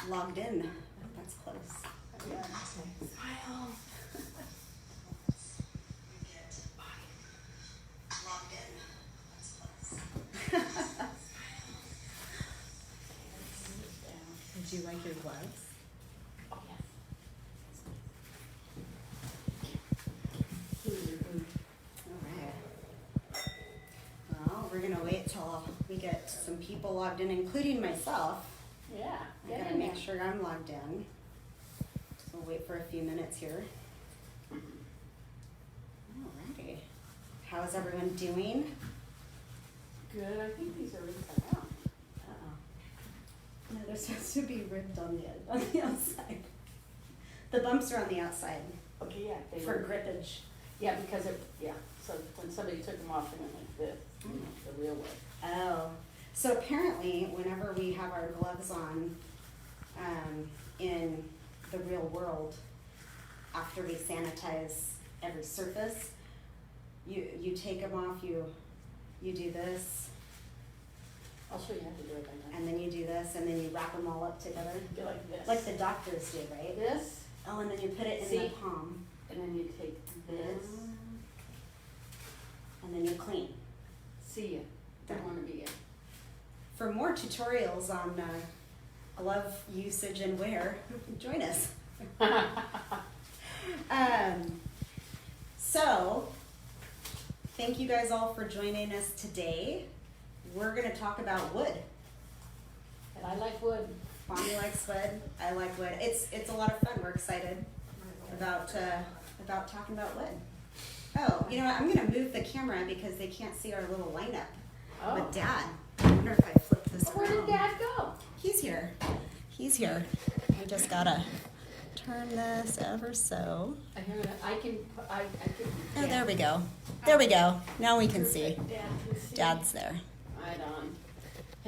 logged in. Oh, that's close. Yeah. Smile. Logged in. That's close. Did you like your gloves? Oh, yes. Alright. Well, we're gonna wait till we get some people logged in, including myself. Yeah. I gotta make sure I'm logged in. So we'll wait for a few minutes here. Alrighty. How is everyone doing? Good. I think these are inside out. No, they're supposed to be ribbed on the outside. The bumps are on the outside Okay, yeah. They for were. grippage. Yeah, because so when somebody took them off, they went like this, the real way. Oh, so apparently whenever we have our gloves on, in the real world, after we sanitize every surface, you take them off, you do this, I'll show you how to do it right now. and then you do this, and then you wrap them all up together, Go like this. like the doctors do, right? this, Oh, and then you put it in See? the palm. and then you take this. And then you clean. See ya. Don't want to be it. For more tutorials on glove usage and wear, join us. So, thank you guys all for joining us today. We're going to talk about wood. And I like wood. Bonnie likes wood. I like wood. It's a lot of fun. We're excited about talking about wood. Oh, you know what? I'm going to move the camera because they can't see our little lineup with Dad. I wonder if I flip this Where did around. Dad go? He's here. He's here. I just gotta turn this ever so. I can. Oh, there we go. There we go. Now we can see. Dad can see. Dad's there. Right on.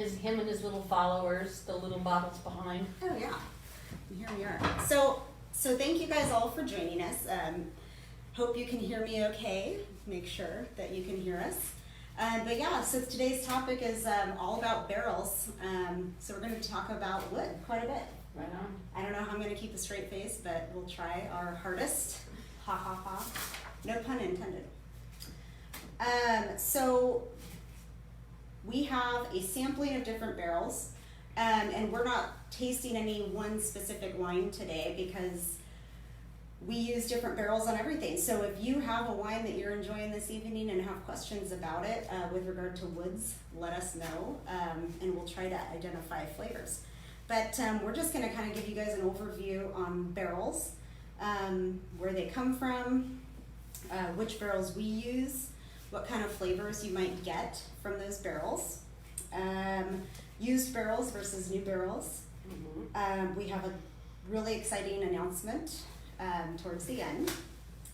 Him and his little followers, the little bottles behind. Oh yeah. And here we are. So thank you guys all for joining us. Hope you can hear me okay. Make sure that you can hear us. But yeah, so today's topic is all about barrels. So we're going to talk about wood quite a bit. Right on. I don't know how I'm going to keep a straight face, but we'll try our hardest. Ha ha ha. No pun intended. So we have a sampling of different barrels, and we're not tasting any one specific wine today because we use different barrels on everything. So if you have a wine that you're enjoying this evening and have questions about it with regard to woods, let us know, and we'll try to identify flavors. But we're just going to kind of give you guys an overview on barrels, where they come from, which barrels we use, what kind of flavors you might get from those barrels, used barrels versus new barrels. Mm-hmm. We have a really exciting announcement towards the end.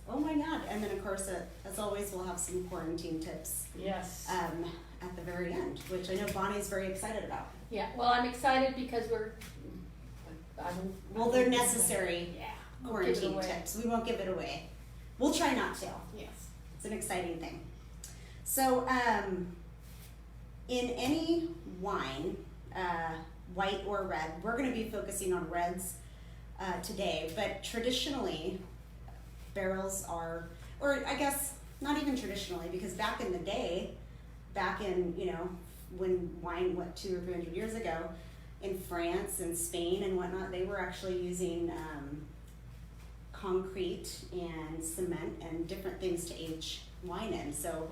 Oh my God. And then of course, as always, we'll have some quarantine tips Yes. at the very end, which I know Bonnie's very excited about. Yeah. Well, I'm excited because Well, they're necessary Yeah. quarantine We'll give it away. tips. We won't give it away. We'll try not to. Yes. It's an exciting thing. So, in any wine, white or red, we're going to be focusing on reds today, but traditionally, barrels are, or I guess not even traditionally, because back in the day, back in, when wine went 200 or 300 years ago, in France and Spain and whatnot, they were actually using concrete and cement and different things to age wine in. So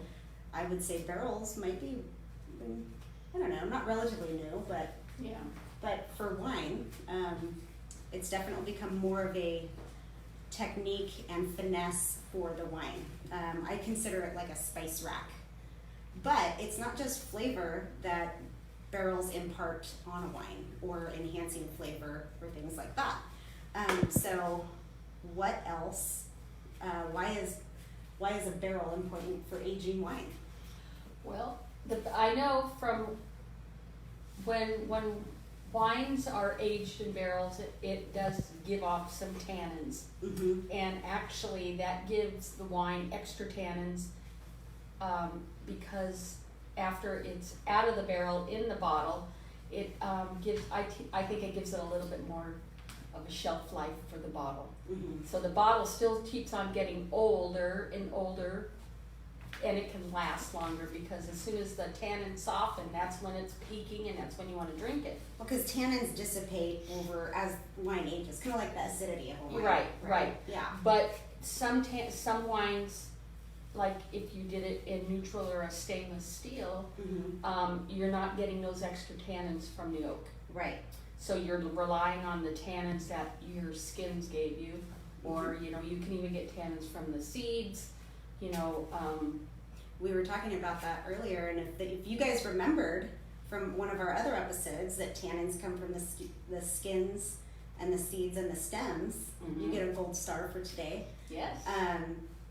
I would say barrels might be, I don't know, not relatively new, but Yeah. but for wine, it's definitely become more of a technique and finesse for the wine. I consider it like a spice rack. But it's not just flavor that barrels impart on a wine or enhancing flavor or things like that. So what else? Why is a barrel important for aging wine? Well, I know from when wines are aged in barrels, it does give off some tannins. Mm-hmm. And actually that gives the wine extra tannins because after it's out of the barrel in the bottle, it I think it gives it a little bit more of a shelf life for the bottle. Mhm. So the bottle still keeps on getting older and older, and it can last longer because as soon as the tannins soften, that's when it's peaking and that's when you want to drink it. Well, because tannins dissipate over as wine ages, kind of like the acidity of a wine. Right. Yeah. But some wines, like if you did it in neutral or a stainless steel, you're not getting those extra tannins from the oak. Right. So you're relying on the tannins that your skins gave you, or you know, you can even get tannins from the seeds. You know, we were talking about that earlier, and if you guys remembered from one of our other episodes that tannins come from the skins and the seeds and the stems, you get a gold star for today. Yes.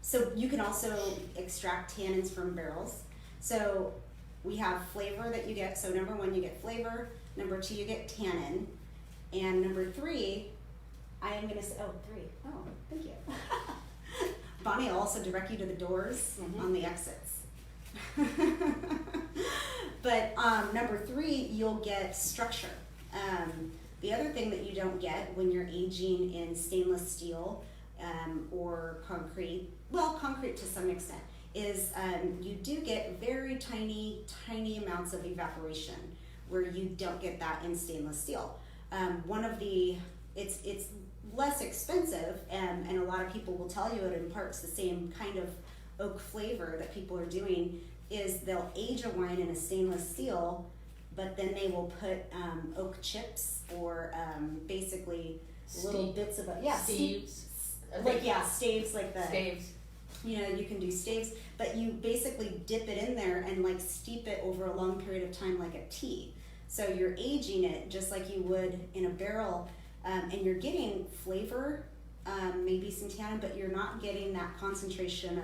So you can also extract tannins from barrels. So we have flavor that you get. So number 1, you get flavor. Number 2, you get tannin. And number 3, I am going to say, 3. Oh, thank you. Bonnie will also direct you to the doors on the exits. But number 3, you'll get structure. The other thing that you don't get when you're aging in stainless steel or concrete, well, concrete to some extent, is you do get very tiny amounts of evaporation where you don't get that in stainless steel. It's less expensive, and a lot of people will tell you it imparts the same kind of oak flavor that people are doing, is they'll age a wine in a stainless steel, but then they will put oak chips or basically little bits of staves. Staves, like the staves. You know, you can do staves, but you basically dip it in there and like steep it over a long period of time like a tea. So you're aging it just like you would in a barrel, and you're getting flavor, maybe some tannin, but you're not getting that concentration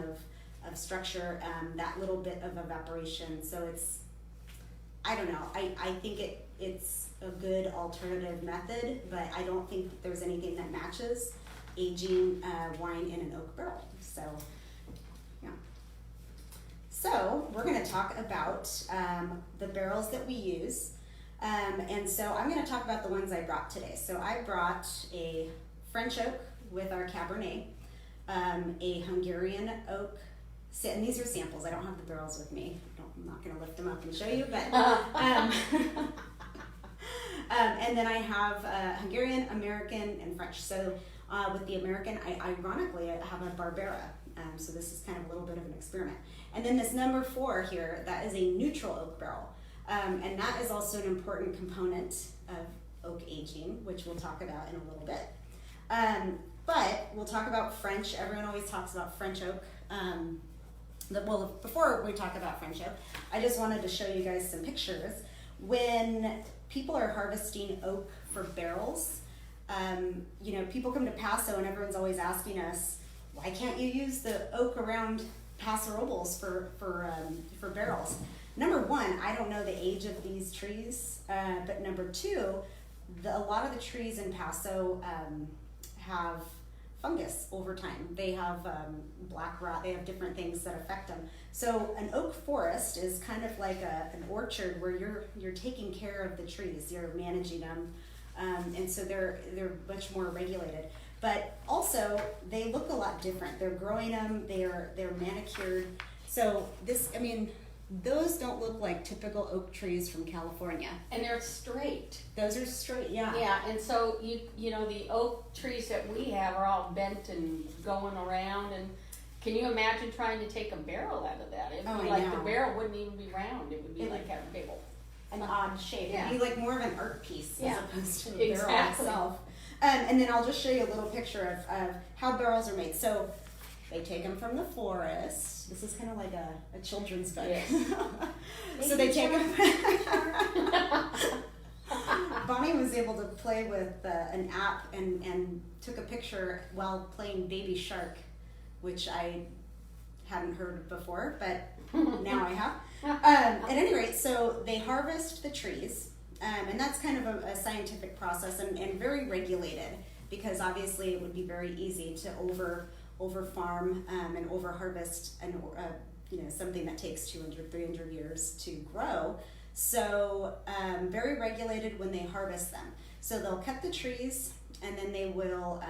of structure, that little bit of evaporation. So it's, I don't know, I think it's a good alternative method, but I don't think that there's anything that matches aging wine in an oak barrel. So, yeah. So we're going to talk about the barrels that we use. And so I'm going to talk about the ones I brought today. So I brought a French oak with our Cabernet, a Hungarian oak, and these are samples. I don't have the barrels with me. I'm not going to lift them up and show you, but and then I have Hungarian, American, and French. So with the American, I ironically have a Barbera. So this is kind of a little bit of an experiment. And then this number 4 here, that is a neutral oak barrel. And that is also an important component of oak aging, which we'll talk about in a little bit. But we'll talk about French. Everyone always talks about French oak. Well, before we talk about French oak, I just wanted to show you guys some pictures. When people are harvesting oak for barrels, you know, people come to Paso and everyone's always asking us, why can't you use the oak around Paso Robles for barrels? Number 1, I don't know the age of these trees, but number 2, a lot of the trees in Paso have fungus over time. They have black rot, they have different things that affect them. So an oak forest is kind of like an orchard where you're taking care of the trees, you're managing them, and so they're much more regulated. But also, they look a lot different. They're growing them, they're manicured. So those don't look like typical oak trees from California. And they're straight. Those are straight, yeah. Yeah, and so you know the oak trees that we have are all bent and going around, and can you imagine trying to take a barrel out of that? It would be like the barrel wouldn't even be round. It would be like a big old an odd shape. Yeah. It'd be like more of an art piece as opposed to the barrel Exactly. itself. And then I'll just show you a little picture of how barrels are made. So they take them from the forest. This is kind of like a children's book. Yes. So they take them. Bonnie was able to play with an app and took a picture while playing Baby Shark, which I hadn't heard before, but now I have. At any rate, so they harvest the trees, and that's kind of a scientific process and very regulated, because obviously it would be very easy to over farm and over harvest and something that takes 200-300 years to grow. So very regulated when they harvest them. So they'll cut the trees and then they will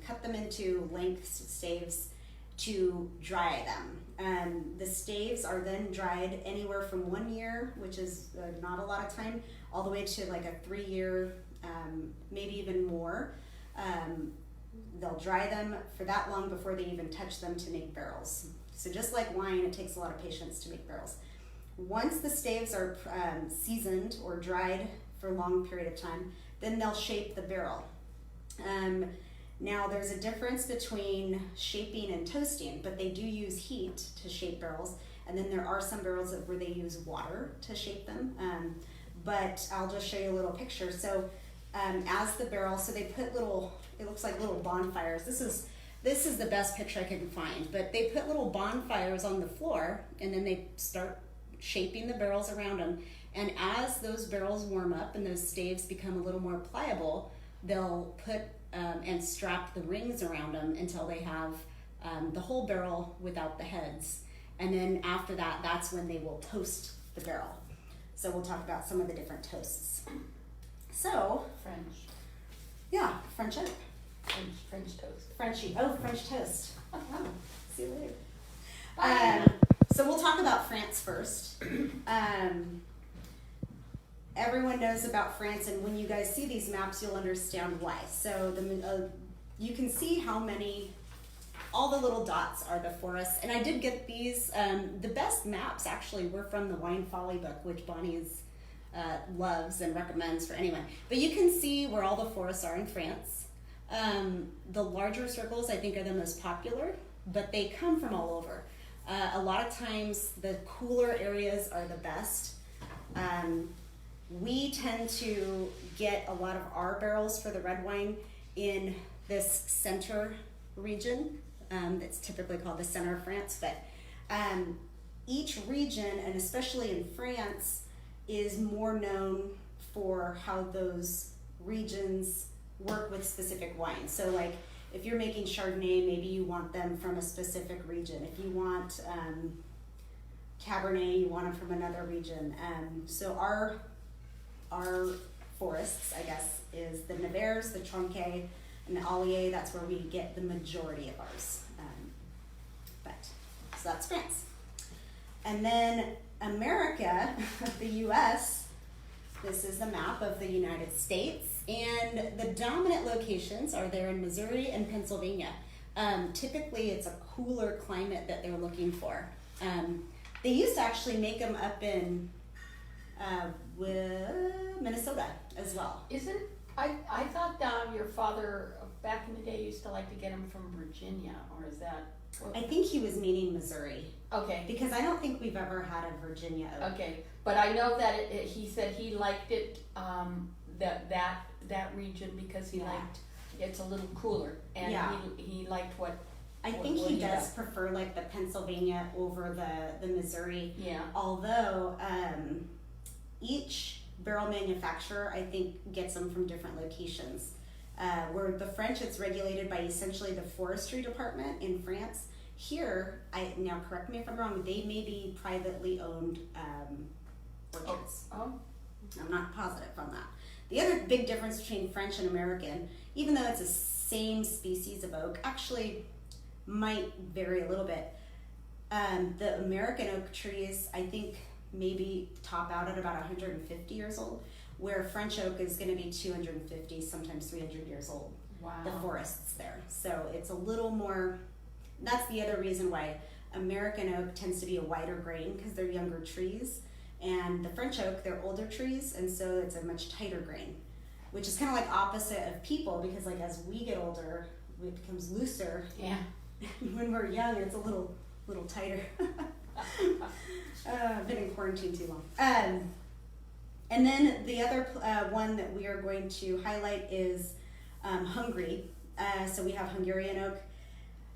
cut them into length staves to dry them. The staves are then dried anywhere from 1 year, which is not a lot of time, all the way to like a 3 year, maybe even more. They'll dry them for that long before they even touch them to make barrels. So just like wine, it takes a lot of patience to make barrels. Once the staves are seasoned or dried for a long period of time, then they'll shape the barrel. Now there's a difference between shaping and toasting, but they do use heat to shape barrels. And then there are some barrels where they use water to shape them. But I'll just show you a little picture. So as the barrel, so they put little, it looks like little bonfires. This is the best picture I can find, but they put little bonfires on the floor and then they start shaping the barrels around them. And as those barrels warm up and those staves become a little more pliable, they'll put and strap the rings around them until they have the whole barrel without the heads. And then after that, that's when they will toast the barrel. So we'll talk about some of the different toasts. So, French. Yeah, French oak. French toast. French toast. Oh, see you later. Bye. So we'll talk about France first. Everyone knows about France, and when you guys see these maps, you'll understand why. So you can see how many, all the little dots are the forests. And I did get these. The best maps actually were from the Wine Folly book, which Bonnie's loves and recommends for anyone. But you can see where all the forests are in France. The larger circles I think are the most popular, but they come from all over. A lot of times the cooler areas are the best. We tend to get a lot of our barrels for the red wine in this center region. That's typically called the center of France, but each region, and especially in France, is more known for how those regions work with specific wines. So like if you're making Chardonnay, maybe you want them from a specific region. If you want Cabernet, you want them from another region. So our forests, I guess, is the Nevers, the Tronquet, and the Allier. That's where we get the majority of ours. So that's France. And then America, the US, this is the map of the United States, and the dominant locations are there in Missouri and Pennsylvania. Typically it's a cooler climate that they're looking for. They used to actually make them up in Minnesota as well. I thought your father back in the day used to like to get them from Virginia, or is that? I think he was meaning Missouri. Okay. Because I don't think we've ever had a Virginia oak. Okay, but I know that he said he liked it, that region because he liked, it's a little cooler, and he liked what. I think he does prefer like the Pennsylvania over the Missouri. Yeah. Although each barrel manufacturer, I think, gets them from different locations. Where the French, it's regulated by essentially the forestry department in France. Here, now correct me if I'm wrong, they may be privately owned orchards. Oh. I'm not positive on that. The other big difference between French and American, even though it's the same species of oak, actually might vary a little bit. The American oak trees, I think, maybe top out at about 150 years old, where French oak is going to be 250, sometimes 300 years old. Wow. The forests there. So it's a little more, that's the other reason why American oak tends to be a wider grain, because they're younger trees. And the French oak, they're older trees, and so it's a much tighter grain, which is kind of like opposite of people, because like as we get older, it becomes looser. Yeah. When we're young, it's a little tighter. I've been in quarantine too long. And then the other one that we are going to highlight is Hungary. So we have Hungarian oak.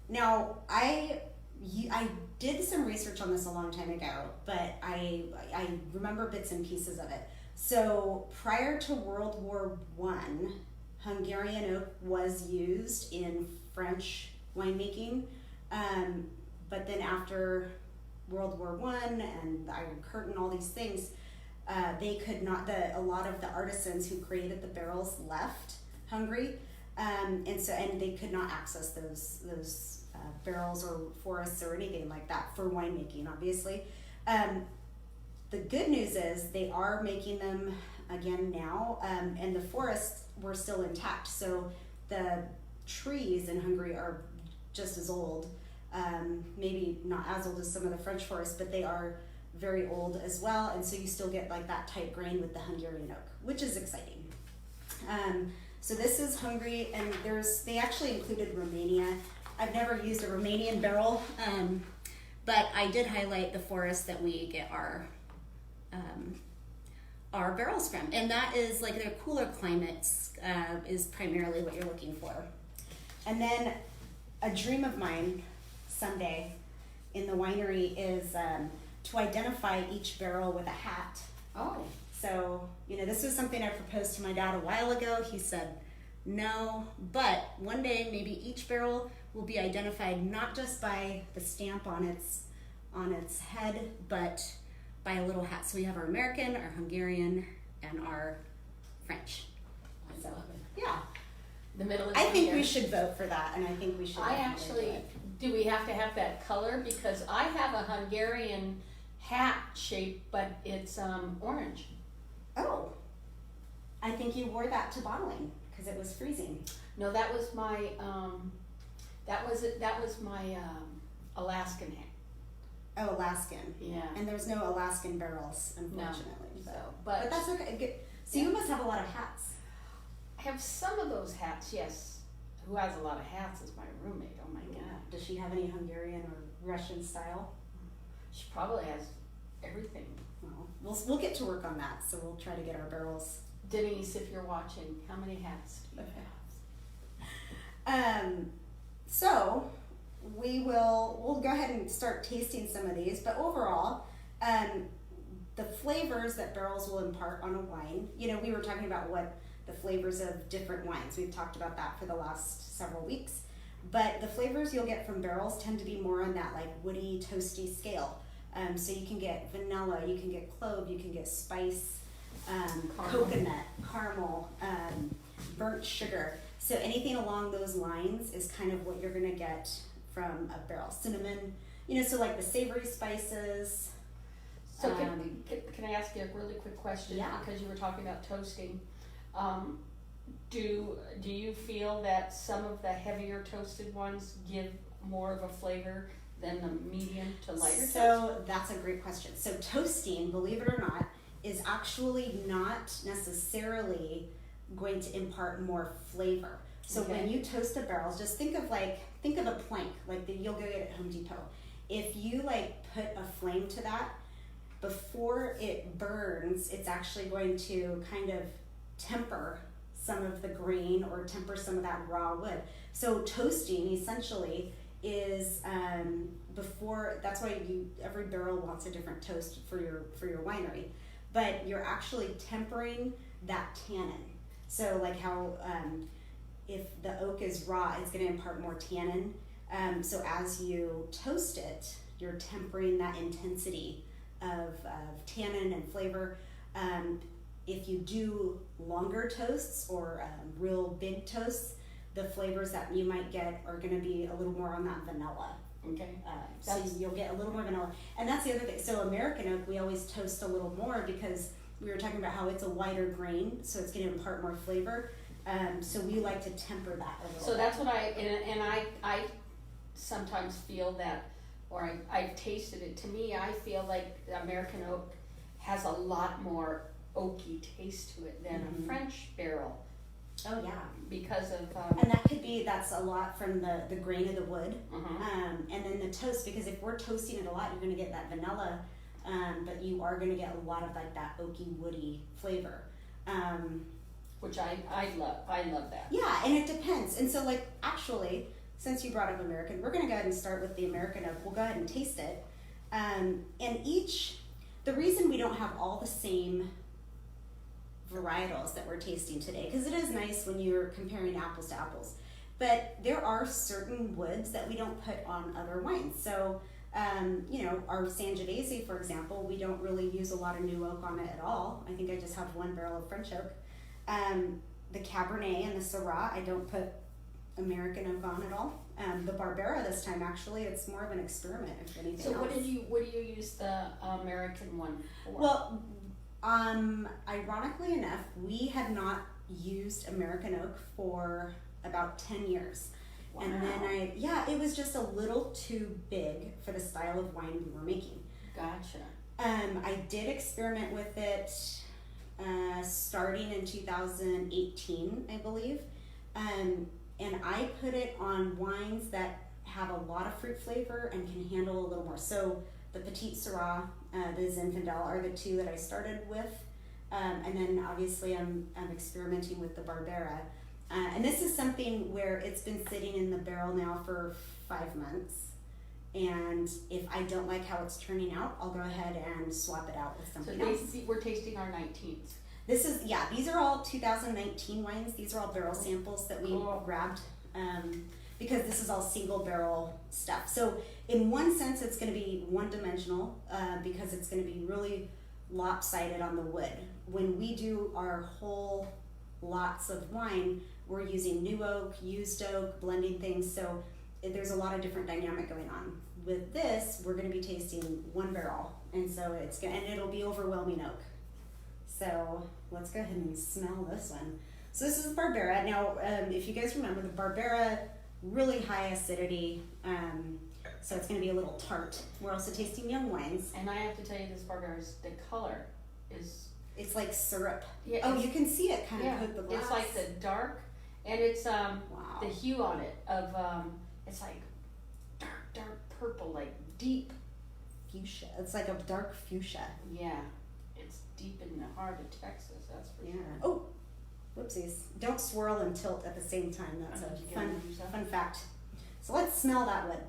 Now, I did some research on this a long time ago, but I remember bits and pieces of it. So prior to World War I, Hungarian oak was used in French winemaking, but then after World War I and the Iron Curtain, all these things, they could not, a lot of the artisans who created the barrels left Hungary, and they could not access those barrels or forests or anything like that for winemaking, obviously. The good news is they are making them again now, and the forests were still intact. So the trees in Hungary are just as old, maybe not as old as some of the French forests, but they are very old as well. And so you still get like that tight grain with the Hungarian oak, which is exciting. So this is Hungary, and they actually included Romania. I've never used a Romanian barrel, but I did highlight the forest that we get our barrels from, and that is like their cooler climates is primarily what you're looking for. And then a dream of mine someday in the winery is to identify each barrel with a hat. Oh. So, this was something I proposed to my dad a while ago. He said no, but one day maybe each barrel will be identified not just by the stamp on its head, but by a little hat. So we have our American, our Hungarian, and our French. I love it. Yeah. The middle is I think we should vote for that, and I think we should. Do we have to have that color? Because I have a Hungarian hat shape, but it's orange. Oh, I think you wore that to bottling because it was freezing. No, that was my Alaskan hat. Oh, Alaskan. Yeah. And there's no Alaskan barrels, unfortunately. No. So, but that's okay. Good. So you must have a lot of hats. I have some of those hats, yes. Who has a lot of hats is my roommate. Oh my God. Does she have any Hungarian or Russian style? She probably has everything. Well, we'll get to work on that. So we'll try to get our barrels. Denise, if you're watching, how many hats do you have? So we'll go ahead and start tasting some of these. But overall, the flavors that barrels will impart on a wine. We were talking about what the flavors of different wines. We've talked about that for the last several weeks. But the flavors you'll get from barrels tend to be more on that like woody, toasty scale. So you can get vanilla, you can get clove, you can get spice, coconut, caramel, burnt sugar. So anything along those lines is kind of what you're gonna get from a barrel. Cinnamon, so like the savory spices. So can I ask you a really quick question? Yeah. Because you were talking about toasting. Do you feel that some of the heavier toasted ones give more of a flavor than the medium to lighter toast? So that's a great question. So toasting, believe it or not, is actually not necessarily going to impart more flavor. So when you toast a barrel, just think of a plank, like you'll go get at Home Depot. If you put a flame to that, before it burns, it's actually going to kind of temper some of the grain or temper some of that raw wood. So toasting essentially is that's why every barrel wants a different toast for your winery, but you're actually tempering that tannin. So like how if the oak is raw, it's going to impart more tannin. So as you toast it, you're tempering that intensity of tannin and flavor. If you do longer toasts or real big toasts, the flavors that you might get are going to be a little more on that vanilla. Okay. So you'll get a little more vanilla. And that's the other thing. So American oak, we always toast a little more because we were talking about how it's a wider grain, so it's going to impart more flavor. So we like to temper that a little. So that's what I sometimes feel that, or I've tasted it. To me, I feel like the American oak has a lot more oaky taste to it than a French barrel. Oh yeah, because of and that's a lot from the grain of the wood, and then the toast. Because if we're toasting it a lot, you're going to get that vanilla, but you are going to get a lot of like that oaky, woody flavor. Which I love. I love that. Yeah, and it depends. And so actually, since you brought up American, we're going to go ahead and start with the American oak. We'll go ahead and taste it. And the reason we don't have all the same varietals that we're tasting today, because it is nice when you're comparing apples to apples, but there are certain woods that we don't put on other wines. So You know, our Sangiovese, for example, we don't really use a lot of new oak on it at all. I think I just have one barrel of French oak. The Cabernet and the Syrah, I don't put American oak on at all. The Barbera this time, actually, it's more of an experiment, if anything So else. what do you use the American one for? Well, ironically enough, we had not used American oak for about 10 years. Wow. And then it was just a little too big for the style of wine we were making. Gotcha. I did experiment with it starting in 2018, I believe. And I put it on wines that have a lot of fruit flavor and can handle a little more. So the Petite Syrah, the Zinfandel are the two that I started with. And then obviously I'm experimenting with the Barbera. And this is something where it's been sitting in the barrel now for 5 months. And if I don't like how it's turning out, I'll go ahead and swap it out with something else. We're tasting our 19s. These are all 2019 wines. These are all barrel samples that we grabbed because this is all single barrel stuff. So in one sense, it's going to be one-dimensional because it's going to be really lopsided on the wood. When we do our whole lots of wine, we're using new oak, used oak, blending things. So there's a lot of different dynamic going on. With this, we're going to be tasting one barrel, and so it'll be overwhelming oak. So let's go ahead and smell this one. So this is the Barbera. Now, if you guys remember, the Barbera, really high acidity, so it's going to be a little tart. We're also tasting young wines. And I have to tell you, this Barbera's, the color is... It's like syrup. Yeah, oh, you can see it kind of coat the glass. It's like the dark, and it's the hue on it of it's like dark purple, like deep fuchsia. It's like a dark fuchsia. Yeah, it's deep in the heart of Texas. That's for sure. Oh, whoopsies! Don't swirl and tilt at the same time. That's a fun fact. So let's smell that wood.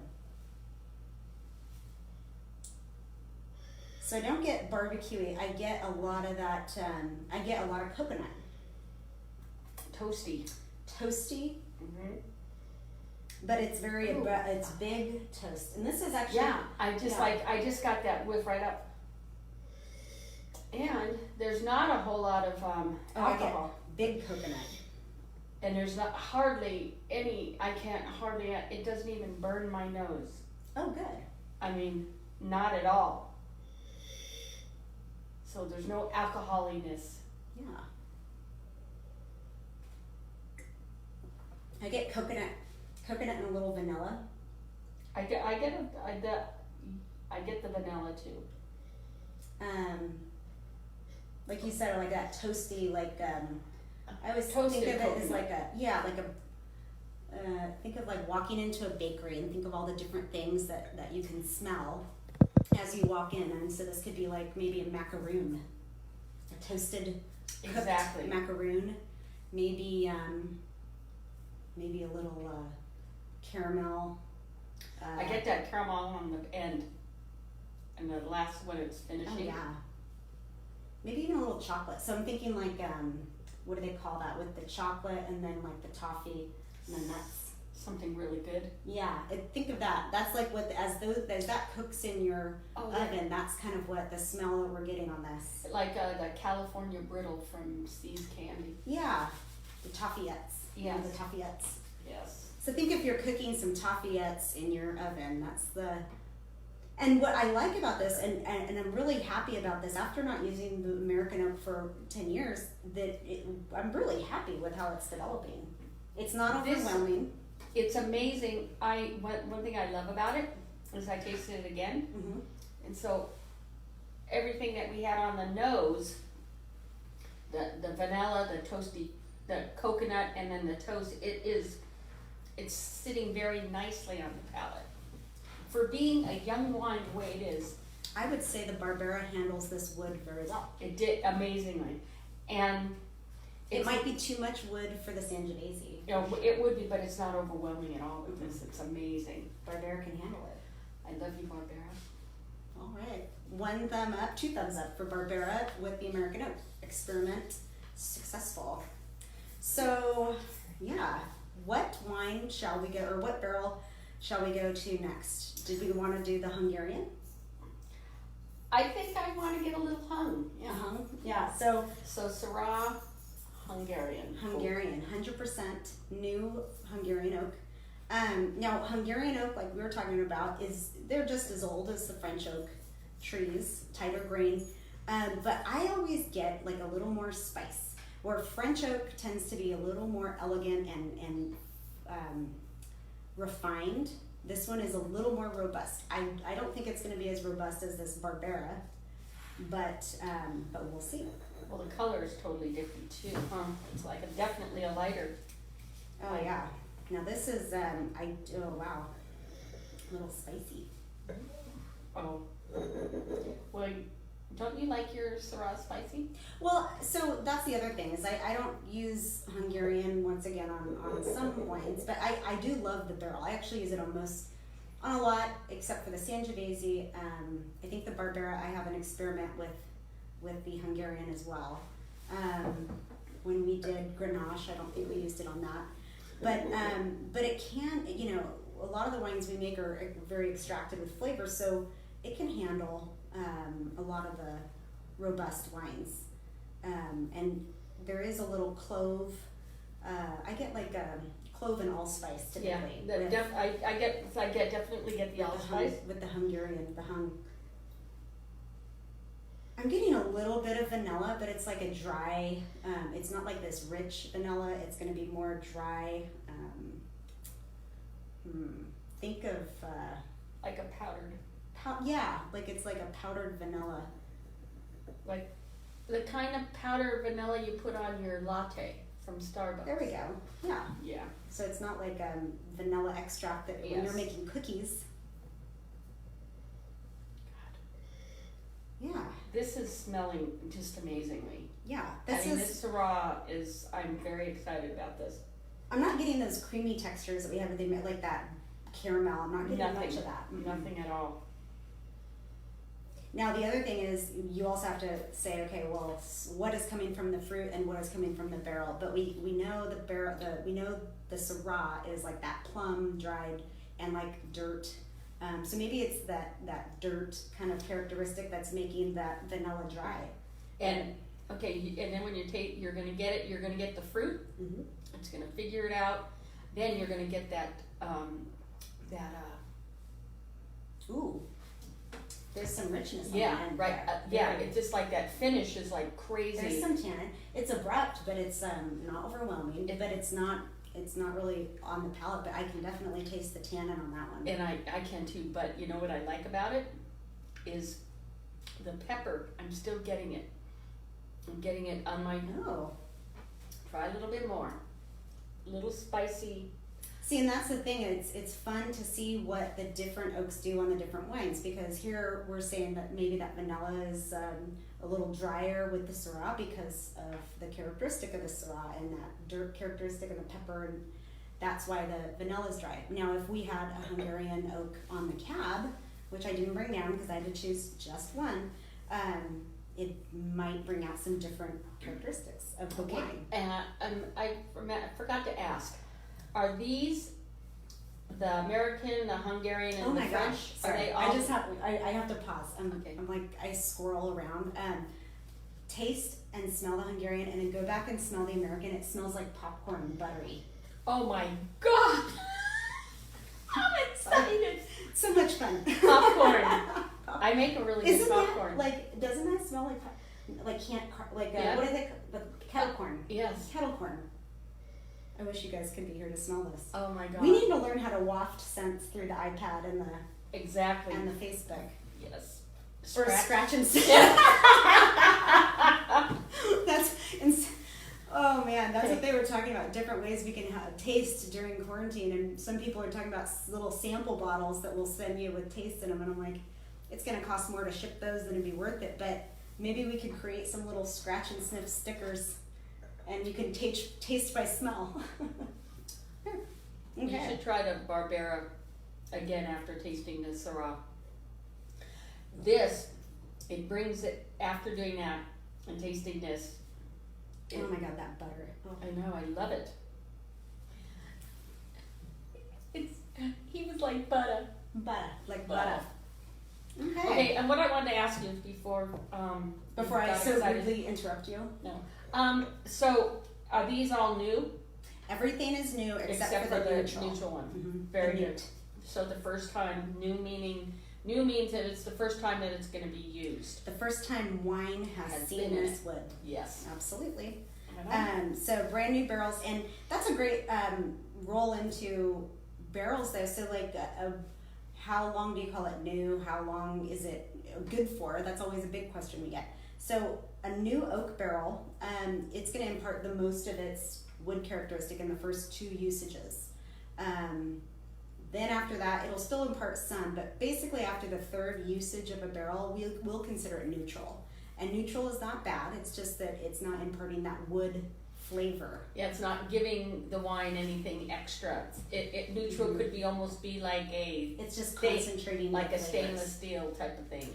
So I don't get barbecuey. I get a lot of that. I get a lot of coconut. Toasty. Mm-hmm. But it's very. It's big toast, and this is actually. Yeah, I just got that whiff right up. And there's not a whole lot of alcohol. I get big coconut. And there's not hardly any. It doesn't even burn my nose. Oh, good. I mean, not at all. So there's no alcoholiness. Yeah. I get coconut and a little vanilla. I get the vanilla too. Like you said, like that toasty, like I always Toasted think of it as coconut. think of like walking into a bakery and think of all the different things that you can smell as you walk in. And so this could be like maybe a macaroon, a toasted Exactly. macaroon, maybe a little caramel. I get that caramel on the end, and the last when it's finishing. Oh yeah. Maybe even a little chocolate. So I'm thinking like what do they call that with the chocolate and then like the toffee and the nuts. Something really good. Yeah, think of that. That's like what as that cooks in your oven. That's kind of what the smell that we're getting on this. Like the California brittle from Steve's Candy. Yeah, the toffeettes. Yes. The toffeettes. Yes. So think if you're cooking some toffeettes in your oven. And what I like about this, and I'm really happy about this, after not using the American oak for 10 years, I'm really happy with how it's developing. It's not overwhelming. It's amazing. One thing I love about it is I tasted it again, and so everything that we had on the nose, the vanilla, the toasty, the coconut, and then the toast, it's sitting very nicely on the palate. For being a young wine the way it is, I would say the Barbera handles this wood very well. It did amazingly, and it might be too much wood for the Sangiovese. You know, it would be, but it's not overwhelming at all with this. It's amazing. Barbera can handle it. I love you, Barbera. All right. 1 thumb up, 2 thumbs up for Barbera with the American oak. Experiment successful. So, yeah. What wine shall we go, or what barrel shall we go to next? Did we want to do the Hungarian? I think I want to get a little hung. Yeah. Yeah. So Syrah, Hungarian. Hungarian, 100% new Hungarian oak. Now Hungarian oak, like we were talking about, they're just as old as the French oak trees, tighter grain. But I always get like a little more spice, where French oak tends to be a little more elegant and refined. This one is a little more robust. I don't think it's going to be as robust as this Barbera, but we'll see. Well, the color is totally different too, huh? It's like definitely a lighter. Oh yeah. Now this is oh wow, a little spicy. Oh. Well, don't you like your Syrah spicy? Well, so that's the other thing is I don't use Hungarian once again on some wines, but I do love the barrel. I actually use it on a lot, except for the Sangiovese. I think the Barbera I have an experiment with the Hungarian as well. When we did Grenache, I don't think we used it on that, but it can, a lot of the wines we make are very extracted with flavor, so it can handle a lot of the robust wines, and there is a little clove. I get like a clove and allspice typically. Yeah, I definitely get the allspice with the Hungarian, the hung. I'm getting a little bit of vanilla, but it's like a dry. It's not like this rich vanilla. It's going to be more dry. Think of like a powdered. Like it's like a powdered vanilla. Like the kind of powdered vanilla you put on your latte from Starbucks. There we go. Yeah. Yeah. So it's not like vanilla extract that when you're making cookies. God. Yeah. This is smelling just amazingly. Yeah. This Syrah is, I'm very excited about this. I'm not getting those creamy textures that we have with like that caramel. I'm not getting much of that. Nothing at all. Now the other thing is you also have to say, okay, well, what is coming from the fruit and what is coming from the barrel? But we know we know the Syrah is like that plum dried and like dirt. So maybe it's that dirt kind of characteristic that's making that vanilla dry. And okay, and then when you're gonna get it. You're gonna get the fruit. Mm-hmm. It's gonna figure it out. Then you're gonna get that ooh. There's some richness on yeah, the end right. there. It's just like that finish is like crazy. There's some tannin. It's abrupt, but it's not overwhelming. But it's not really on the palate. But I can definitely taste the tannin on that one. And I can too. But you know what I like about it is the pepper. I'm still getting it. I'm getting it on my. Oh. Try a little bit more. A little spicy. See, and that's the thing. It's fun to see what the different oaks do on the different wines, because here we're saying that maybe that vanilla is a little drier with the Syrah because of the characteristic of the Syrah and that dirt characteristic of the pepper, and that's why the vanilla is dry. Now, if we had a Hungarian oak on the cab, which I didn't bring down because I had to choose just one, it might bring out some different characteristics of the wine. And I forgot to ask. Are these the American, the Hungarian, and the French? Gosh. Sorry. Are they all? I have to pause. Okay. I'm like, I scroll around. Taste and smell the Hungarian, and then go back and smell the American. It smells like popcorn, buttery. Oh my God! I'm excited. So much fun. Popcorn. I make a really good popcorn. Doesn't that smell like what is it? Kettle corn. Yes. Kettle corn. I wish you guys could be here to smell this. Oh my God. We need to learn how to waft scents through the iPad and the exactly and the Facebook. Yes. Or scratch and sniff. Oh man, that's what they were talking about. Different ways we can taste during quarantine, and some people are talking about little sample bottles that we'll send you with taste in them. And I'm like, it's going to cost more to ship those than it'd be worth it. But maybe we could create some little scratch and sniff stickers, and you can taste by smell. Okay. You should try the Barbera again after tasting the Syrah. It brings it after doing that and tasting this. Oh my God, that butter. Oh. I know, I love it. He was like butter. Butter, like Butter. butter. Okay, and what I wanted to ask you before Before I got so excited. rudely interrupt you. No. So are these all new? Everything is new except for the neutral. one. Mm-hmm. Very good. So the first time, new means that it's the first time that it's going to be used. The first time wine has Has seen been in this wood. Yes. Absolutely. Right So brand new barrels, and that's a great roll into barrels though. So like, how long do you call it new? How long is it good for? That's always a big question we get. So a new oak barrel, it's going to impart the most of its wood characteristic in the first 2 usages. Then after that, it'll still impart some, but basically after the 3rd usage of a barrel, we'll consider it neutral. And neutral is not bad, it's just that it's not imparting that wood flavor. Yeah, it's not giving the wine anything extra. It neutral could be almost be like It's just concentrating like the a flavors. stainless steel type of thing.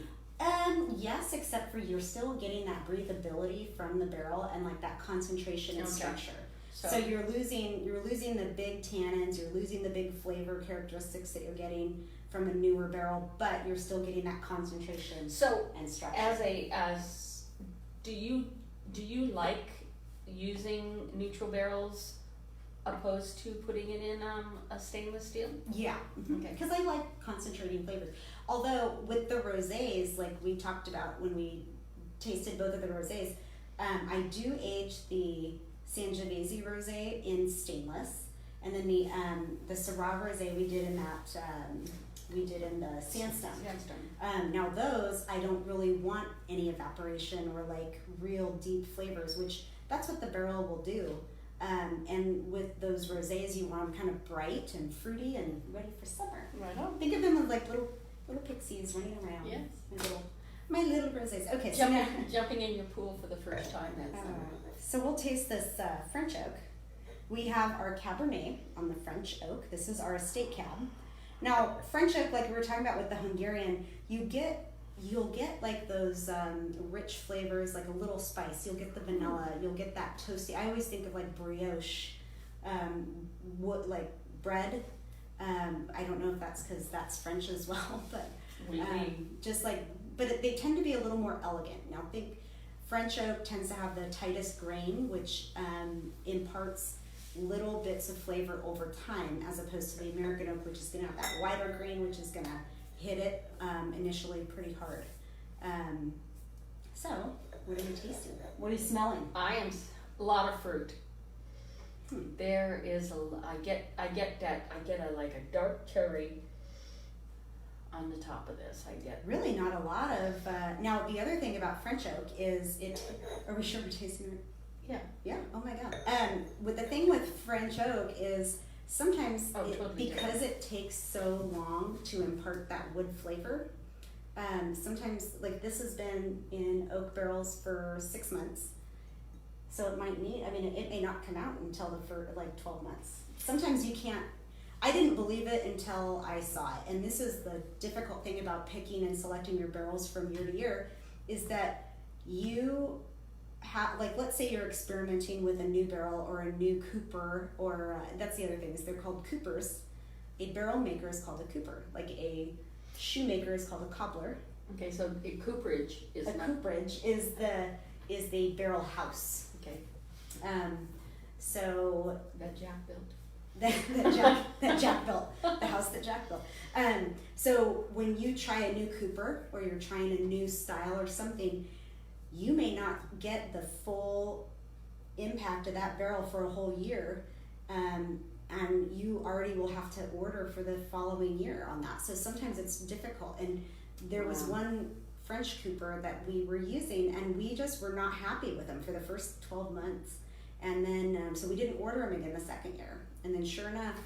Yes, except for you're still getting that breathability from the barrel and like that concentration and Okay. structure. So you're losing the big tannins, you're losing the big flavor characteristics that you're getting from a newer barrel, but you're still getting that concentration So and structure. as do you like using neutral barrels opposed to putting it in a stainless steel? Yeah, Okay. because I like concentrating flavors. Although with the rosés, like we talked about when we tasted both of the rosés, I do age the Sangiovese rosé in stainless, and then the Syrah rosé we did in that we did in the sandstone. Now those I don't really want any evaporation or like real deep flavors, which that's what the barrel will do. And with those rosés, you want them kind of bright and fruity and ready for summer. Right on. Think of them as like little pixies running around. Yes. My little rosés. Okay, so Jumping in your pool for the first time. so we'll taste this French oak. We have our Cabernet on the French oak. This is our estate cab. Now, French oak, like we were talking about with the Hungarian, you'll get like those rich flavors, like a little spice. You'll get the vanilla. You'll get that toasty. I always think of like brioche, like bread. I don't know if that's because that's French as well, but just like, but they tend to be a little more elegant. Now, think French oak tends to have the tightest grain, which imparts little bits of flavor over time, as opposed to the American oak, which is going to have that wider grain, which is going to hit it initially pretty hard. So, what are you tasting? What are you smelling? I am a lot of fruit. There is I get like a dark cherry on the top of this. I get Really not a lot of, now the other thing about French oak is are we sure we're tasting it? Yeah. Yeah, oh my God. With the thing with French oak is sometimes totally because it takes so long to impart that wood flavor, sometimes like this has been in oak barrels for 6 months. So it might need, it may not come out until for like 12 months. Sometimes you can't, I didn't believe it until I saw it. And this is the difficult thing about picking and selecting your barrels from year to year, is that you have, like, let's say you're experimenting with a new barrel or a new cooper, or that's the other thing, is they're called coopers. A barrel maker is called a cooper. Like a shoemaker is called a cobbler. Okay, so a cooperage is cooperage is the barrel house. Okay. So that Jack built. that Jack built, the house that Jack built. So when you try a new cooper or you're trying a new style or something, you may not get the full impact of that barrel for a whole year, and you already will have to order for the following year on that. So sometimes it's difficult. And there was one French cooper that we were using, and we just were not happy with him for the first 12 months. And then, so we didn't order him again the second year. And then sure enough,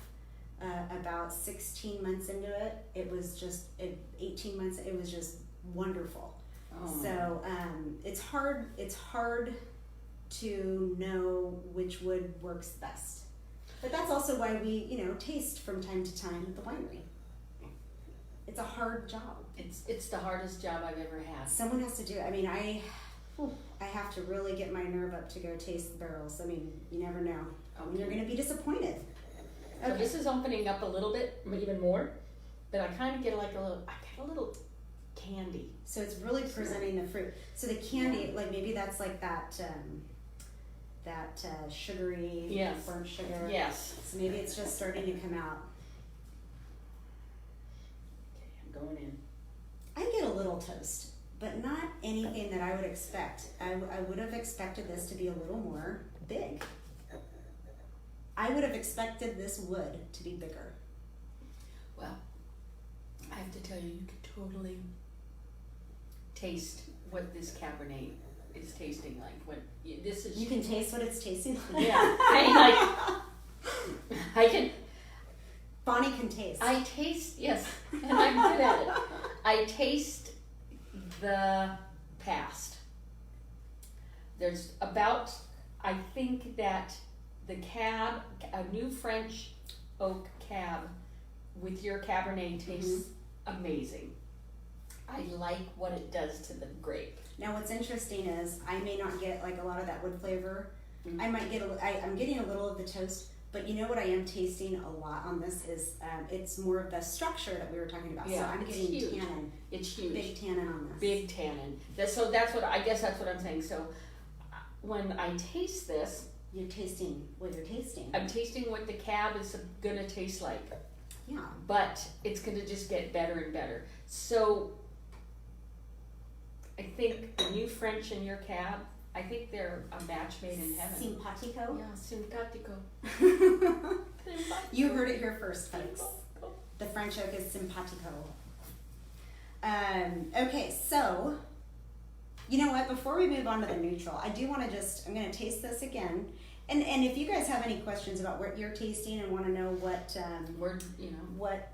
about 16 months into it, it was just, 18 months, it was just wonderful. Oh. So it's hard to know which wood works best. But that's also why we, taste from time to time at the winery. It's a hard job. It's the hardest job I've ever had. Someone has to do it. I have to really get my nerve up to go taste the barrels. You never know when you're going to be disappointed. So this is opening up a little bit, even more, but I kind of get I get a little candy. So it's really presenting the fruit. So the candy, like maybe that's like that sugary, Yes. burnt sugar. Yes. So maybe it's just starting to come out. Okay, I'm going in. I get a little toast, but not anything that I would expect. I would have expected this to be a little more big. I would have expected this wood to be bigger. Well, I have to tell you, you can totally taste what this Cabernet is tasting like. This is. You can taste what it's tasting like. Yeah, I can. Bonnie can taste. I taste, yes, and I'm good at it. I taste the past. There's about, I think that the cab, a new French oak cab with your Cabernet tastes amazing. I like what it does to the grape. Now what's interesting is I may not get like a lot of that wood flavor. I might get I'm getting a little of the toast, but you know what I am tasting a lot on this is it's more of the structure that we were talking about. Yeah, so I'm getting huge. tannin. It's huge. Big tannin on this. Big tannin. So that's what I guess that's what I'm saying. So when I taste this, You're tasting what you're tasting. I'm tasting what the cab is gonna taste like. Yeah. But it's gonna just get better and better. So I think the new French in your cab, I think they're a match made in heaven. Simpatico. Yeah, simpatico. You heard it here first, folks. The French oak is simpatico. Okay, so you know what? Before we move on to the neutral, I do want to I'm going to taste this again. And if you guys have any questions about what you're tasting and want to know what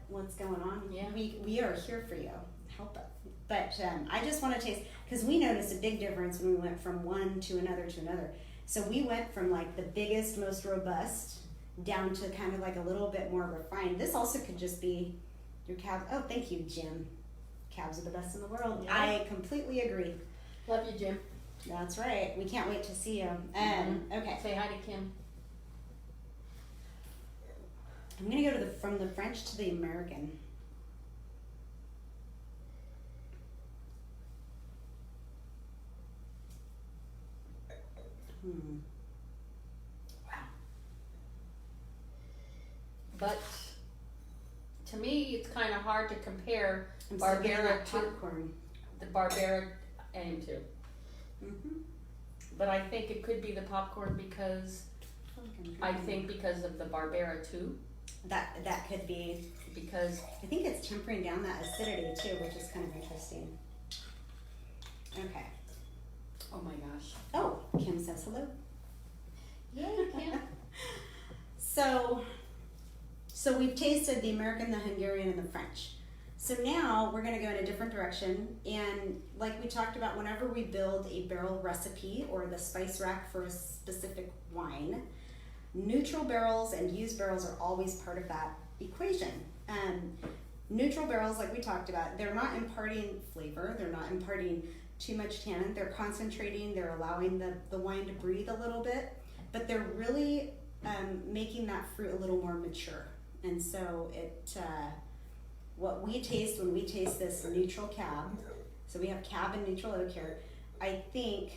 what's going on, yeah, we are here for you. Help us. But I just want to taste, because we noticed a big difference when we went from one to another to another. So we went from like the biggest, most robust down to kind of like a little bit more refined. This also could just be your cab. Oh, thank you, Jim. Cabs are the best in the world. Yeah. I completely agree. Love you, Jim. That's right. We can't wait to see you. Okay. Say hi to Kim. I'm gonna go to from the French to the American. Wow. But to me, it's kind of hard to compare Barbera to popcorn. The Barbera AM2. But I think it could be the popcorn because because of the Barbera 2. That could be, because I think it's tempering down that acidity too, which is kind of interesting. Okay. Oh my gosh. Oh, Kim says hello. Yay, Kim. So we've tasted the American, the Hungarian, and the French. So now we're going to go in a different direction, and like we talked about, whenever we build a barrel recipe or the spice rack for a specific wine, neutral barrels and used barrels are always part of that equation. Neutral barrels, like we talked about, they're not imparting flavor, they're not imparting too much tannin, they're concentrating, they're allowing the wine to breathe a little bit, but they're really making that fruit a little more mature. And so what we taste when we taste this neutral cab, so we have cab and neutral oak here, I think,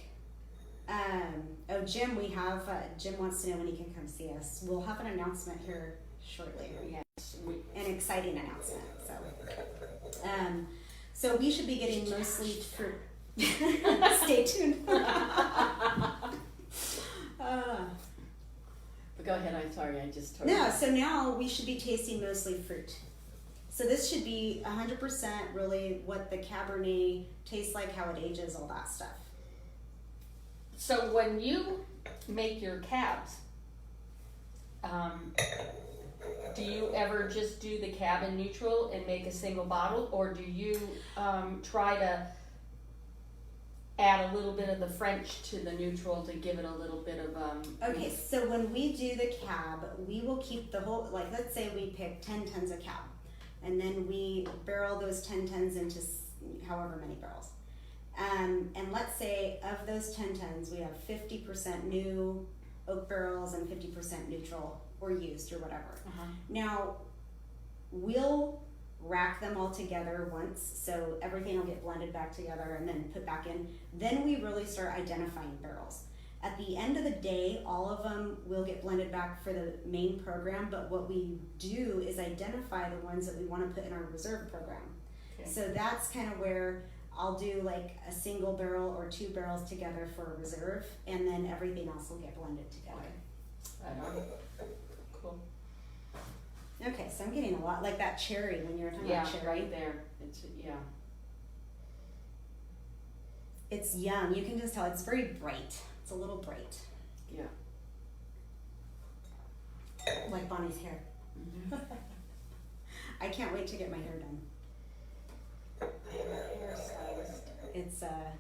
Jim, Jim wants to know when he can come see us. We'll have an announcement here shortly. Yes. An exciting announcement, so we should be getting mostly fruit. Stay tuned. But go ahead, I'm sorry, I just told you. No, so now we should be tasting mostly fruit. So this should be 100% really what the Cabernet tastes like, how it ages, all that stuff. So when you make your cabs, do you ever just do the cab in neutral and make a single bottle, or do you try to add a little bit of the French to the neutral to give it a little bit of Okay, so when we do the cab, we will keep the whole, like let's say we pick 10 tons of cab, and then we barrel those 10 tons into however many barrels. And let's say of those 10 tons, we have 50% new oak barrels and 50% neutral or used or whatever. Uh-huh. Now, we'll rack them all together once, so everything will get blended back together and then put back in. Then we really start identifying barrels. At the end of the day, all of them will get blended back for the main program, but what we do is identify the ones that we want to put in our reserve program. Okay. So that's kind of where I'll do like a single barrel or 2 barrels together for a reserve, and then everything else will get blended together. Right on. Cool. Okay, so I'm getting a lot, like that cherry, when you were talking Yeah, about cherry. right there. It's, yeah. It's young, you can just tell it's very bright. It's a little bright. Yeah. Like Bonnie's hair. Mm-hmm. I can't wait to get my hair done. I am a hairstylist. It's Gosh.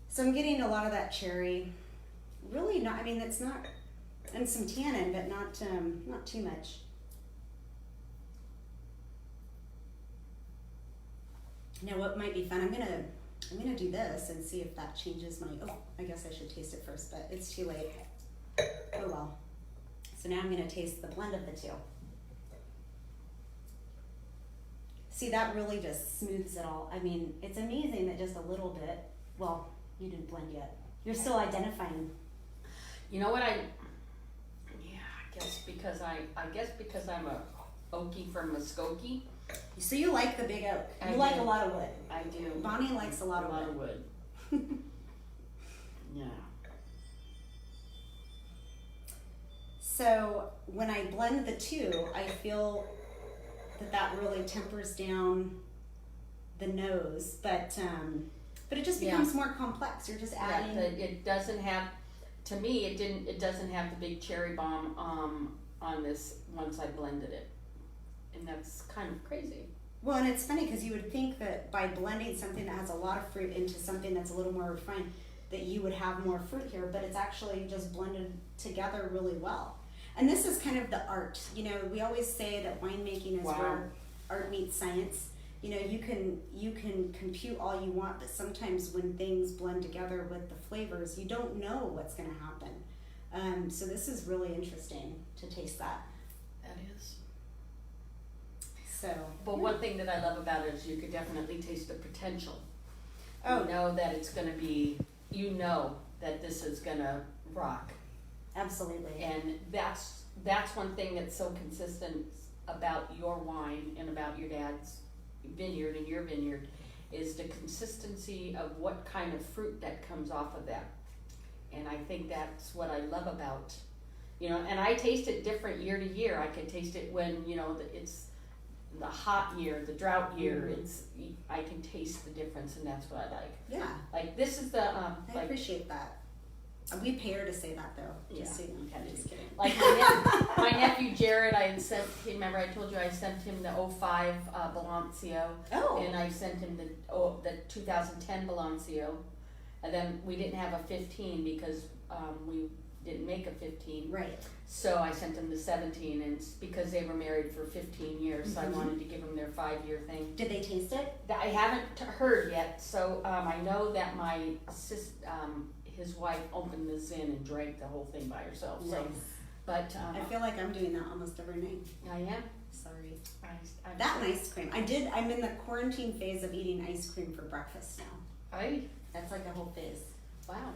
so I'm getting a lot of that cherry. Really not, I mean it's not, and some tannin, but not too much. Now what might be fun, I'm gonna do this and see if that changes my, oh, I guess I should taste it first, but it's too late. Oh well. So now I'm gonna taste the blend of the two. See, that really just smooths it all. I mean, it's amazing that just a little bit, well, you didn't blend yet. You're still identifying. You know what I guess because I'm a Okie from Muskogee. So you like the big oak. I You like do. a lot of wood. I do. Bonnie likes a lot of wood. wood. Yeah. So when I blend the two, I feel that really tempers down the nose, but it just becomes more complex. You're just adding. It doesn't have, to me, it doesn't have the big cherry bomb on this once I blended it, and that's kind of crazy. Well, and it's funny because you would think that by blending something that has a lot of fruit into something that's a little more refined, that you would have more fruit here, but it's actually just blended together really well. And this is kind of the art. You know, we always say that winemaking is where art meets science. You know, you can compute all you want, but sometimes when things blend together with the flavors, you don't know what's going to happen. So this is really interesting to taste that. That is. So. But one thing that I love about it is you could definitely taste the potential. Oh. You know that it's going to be, you know that this is going to rock. Absolutely. And that's one thing that's so consistent about your wine and about your dad's vineyard and your vineyard is the consistency of what kind of fruit that comes off of that. And I think that's what I love about, you know, and I taste it different year to year. I can taste it when, you know, it's the hot year, the drought year. I can taste the difference, and that's what I like. Yeah. Like this is the I appreciate that. We pay her to say that though. Just so you know. Okay. Just kidding. Like my nephew Jared, I had sent him, remember I told you I sent him the 05 Balancio. Oh. And I sent him the 2010 Balancio. And then we didn't have a 15 because we didn't make a 15. Right. So I sent him the 17, and it's because they were married for 15 years, so I wanted to give them their 5-year thing. Did they taste it? I haven't heard yet, so I know that my his wife opened this in and drank the whole thing by herself. So, Nice. but I feel like I'm doing that almost every night. I am. Sorry. I'm That and ice cream. I'm in the quarantine phase of eating ice cream for breakfast now. That's like a whole phase. Wow.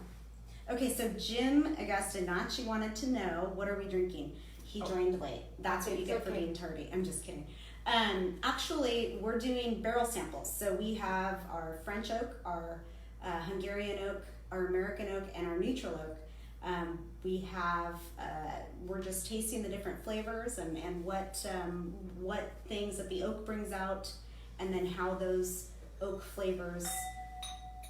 Okay, so Jim Agustinacci wanted to know, what are we drinking? He joined late. That's what you get for being tardy. I'm just kidding. Actually, we're doing barrel samples. So we have our French oak, our Hungarian oak, our American oak, and our neutral oak. We're just tasting the different flavors and what things that the oak brings out, and then how those oak flavors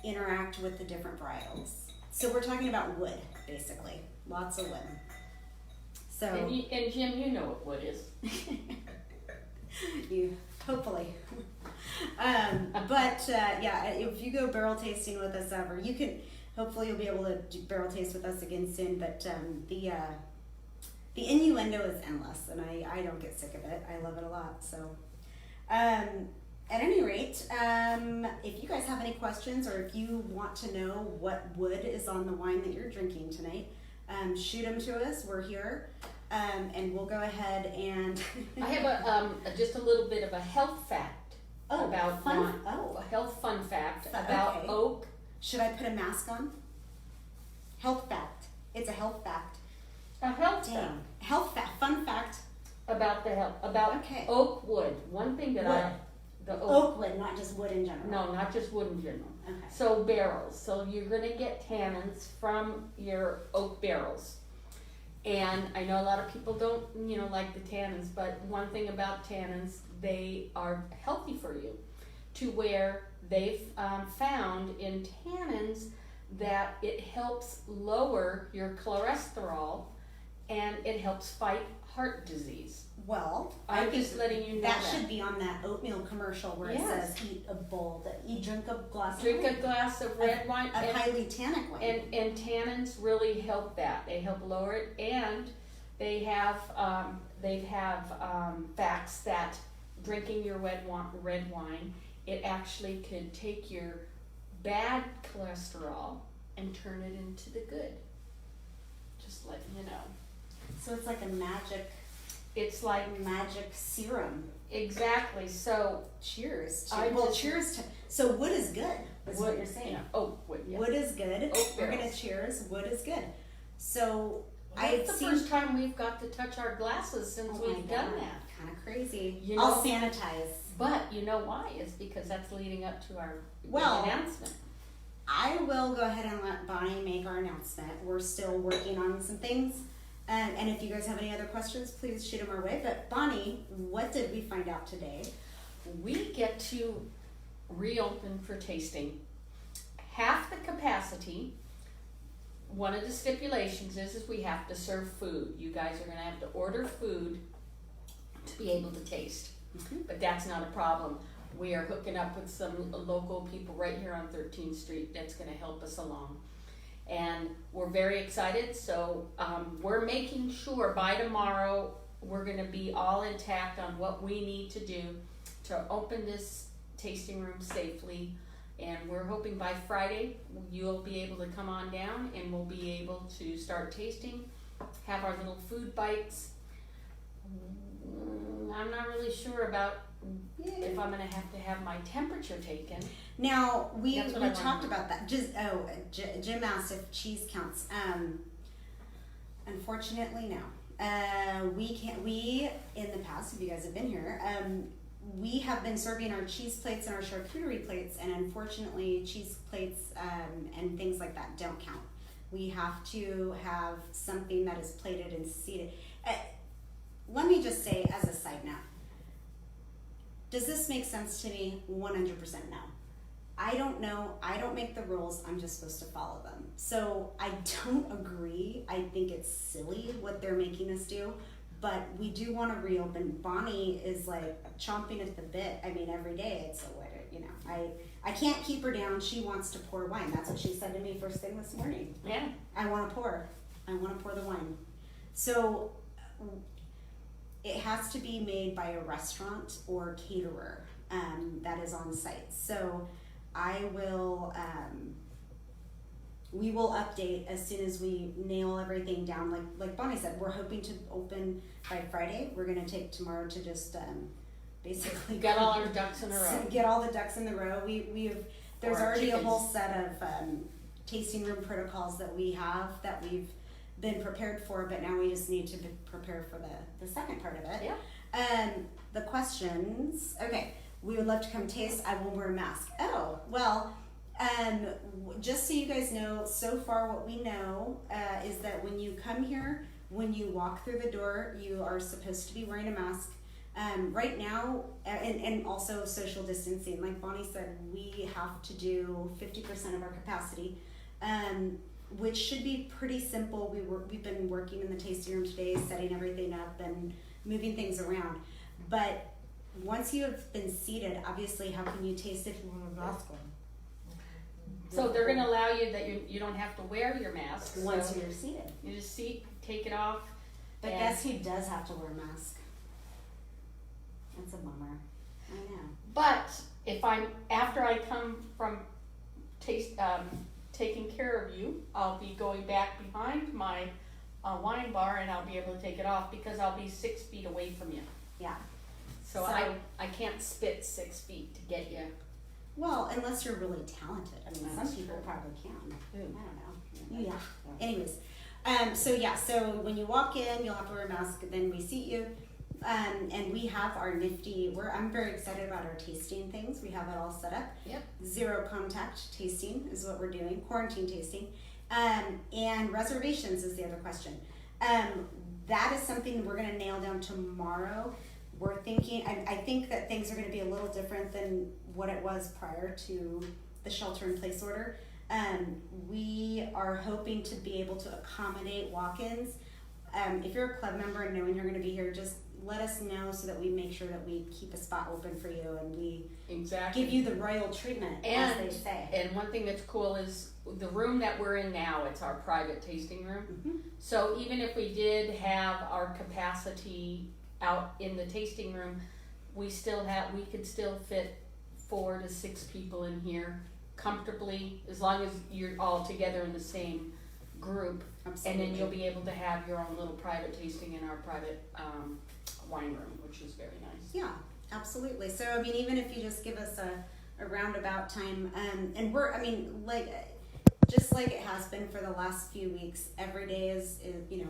interact with the different varietals. So we're talking about wood, basically. Lots of wood. So And Jim, you know what wood is. you hopefully. Yeah, if you go barrel tasting with us ever, you can. Hopefully, you'll be able to do barrel taste with us again soon. But the innuendo is endless, and I don't get sick of it. I love it a lot. So, at any rate, if you guys have any questions, or if you want to know what wood is on the wine that you're drinking tonight, shoot them to us. We're here. And we'll go ahead and. I have just a little bit of a health fact about fun. a health fun fact about oak. Should I put a mask on? Health fact. It's a health fact. A health fact. Health fact. Fun fact. About the health. About oak wood. One thing that oak wood, not just wood in general. No, not just wood in general. Okay. So barrels. So you're gonna get tannins from your oak barrels. And I know a lot of people don't, like the tannins, but one thing about tannins, they are healthy for you, to where they've found in tannins that it helps lower your cholesterol and it helps fight heart disease. Well, I'm just letting you know that should be on that oatmeal commercial where it says drink a glass of red wine, a highly tannic wine. And tannins really help that. They help lower it, and they have facts that drinking your red wine, it actually could take your bad cholesterol and turn it into the good. Just letting you know. So it's like a magic. It's like magic serum. Exactly. So cheers to. Cheers to. So wood is good. Is what you're saying. Yeah. Oak wood. Yeah. Wood is good. We're gonna cheers. Wood is good. So it's the first time we've got to touch our glasses since we've done that. Kind of crazy. I'll sanitize. But you know why? It's because that's leading up to our announcement. I will go ahead and let Bonnie make our announcement. We're still working on some things. And if you guys have any other questions, please shoot them our way. But Bonnie, what did we find out today? We get to reopen for tasting. Half the capacity. One of the stipulations is we have to serve food. You guys are going to have to order food to be able to taste. Mm-hmm. But that's not a problem. We are hooking up with some local people right here on 13th Street that's going to help us along. And we're very excited, so we're making sure by tomorrow we're going to be all intact on what we need to do to open this tasting room safely. And we're hoping by Friday you'll be able to come on down and we'll be able to start tasting, have our little food bites. I'm not really sure about if I'm going to have my temperature taken. Now, we talked about that. Jim asked if cheese counts. Unfortunately, no. We, in the past, if you guys have been here, we have been serving our cheese plates and our charcuterie plates, and unfortunately, cheese plates and things like that don't count. We have to have something that is plated and seated. Let me just say, as a side note, does this make sense to me? 100% no. I don't know. I don't make the rules. I'm just supposed to follow them. So I don't agree. I think it's silly what they're making us do. But we do want to reopen. Bonnie is like chomping at the bit. I mean, every day it's I can't keep her down. She wants to pour wine. That's what she said to me first thing this morning. Yeah. I want to pour the wine. So it has to be made by a restaurant or caterer that is on site. So I will, we will update as soon as we nail everything down. Like Bonnie said, we're hoping to open by Friday. We're going to take tomorrow to just basically get all our ducks in a row. Get all the ducks in the row. There's already a whole set of tasting room protocols that we have that we've been prepared for, but now we just need to be prepared for the second part of it. Yeah. The questions. Okay. We would love to come taste. I will wear a mask. Oh, well, just so you guys know, so far what we know is that when you come here, when you walk through the door, you are supposed to be wearing a mask. Right now, and also social distancing. Like Bonnie said, we have to do 50% of our capacity, which should be pretty simple. We've been working in the tasting room today, setting everything up and moving things around. But once you have been seated, obviously, how can you taste if you have a mask on? So they're going to allow you that you don't have to wear your mask once you're seated. You just take it off. But guess who does have to wear a mask? That's a bummer. I know. But if after I come from taking care of you. I'll be going back behind my wine bar and I'll be able to take it off because I'll be 6 feet away from you. Yeah. So I can't spit 6 feet to get you. Well, unless you're really talented. I mean, That's some people true. probably can. Ooh. I don't know. Yeah. Anyways, so when you walk in, you'll have to wear a mask. Then we seat you, and we have our nifty. I'm very excited about our tasting things. We have it all set up. Yep. 0 contact tasting is what we're doing. Quarantine tasting, and reservations is the other question. That is something we're gonna nail down tomorrow. We're thinking. I think that things are gonna be a little different than what it was prior to the shelter-in-place order. We are hoping to be able to accommodate walk-ins. If you're a club member and knowing you're going to be here, just let us know so that we make sure that we keep a spot open for you and we give you the royal treatment, as they say. And one thing that's cool is the room that we're in now, it's our private tasting room. Mm-hmm. So even if we did have our capacity out in the tasting room, we could still fit 4 to 6 people in here comfortably, as long as you're all together in the same group. Absolutely. And then you'll be able to have your own little private tasting in our private wine room, which is very nice. Yeah, absolutely. So, I mean, even if you just give us a roundabout time, and just like it has been for the last few weeks, every day is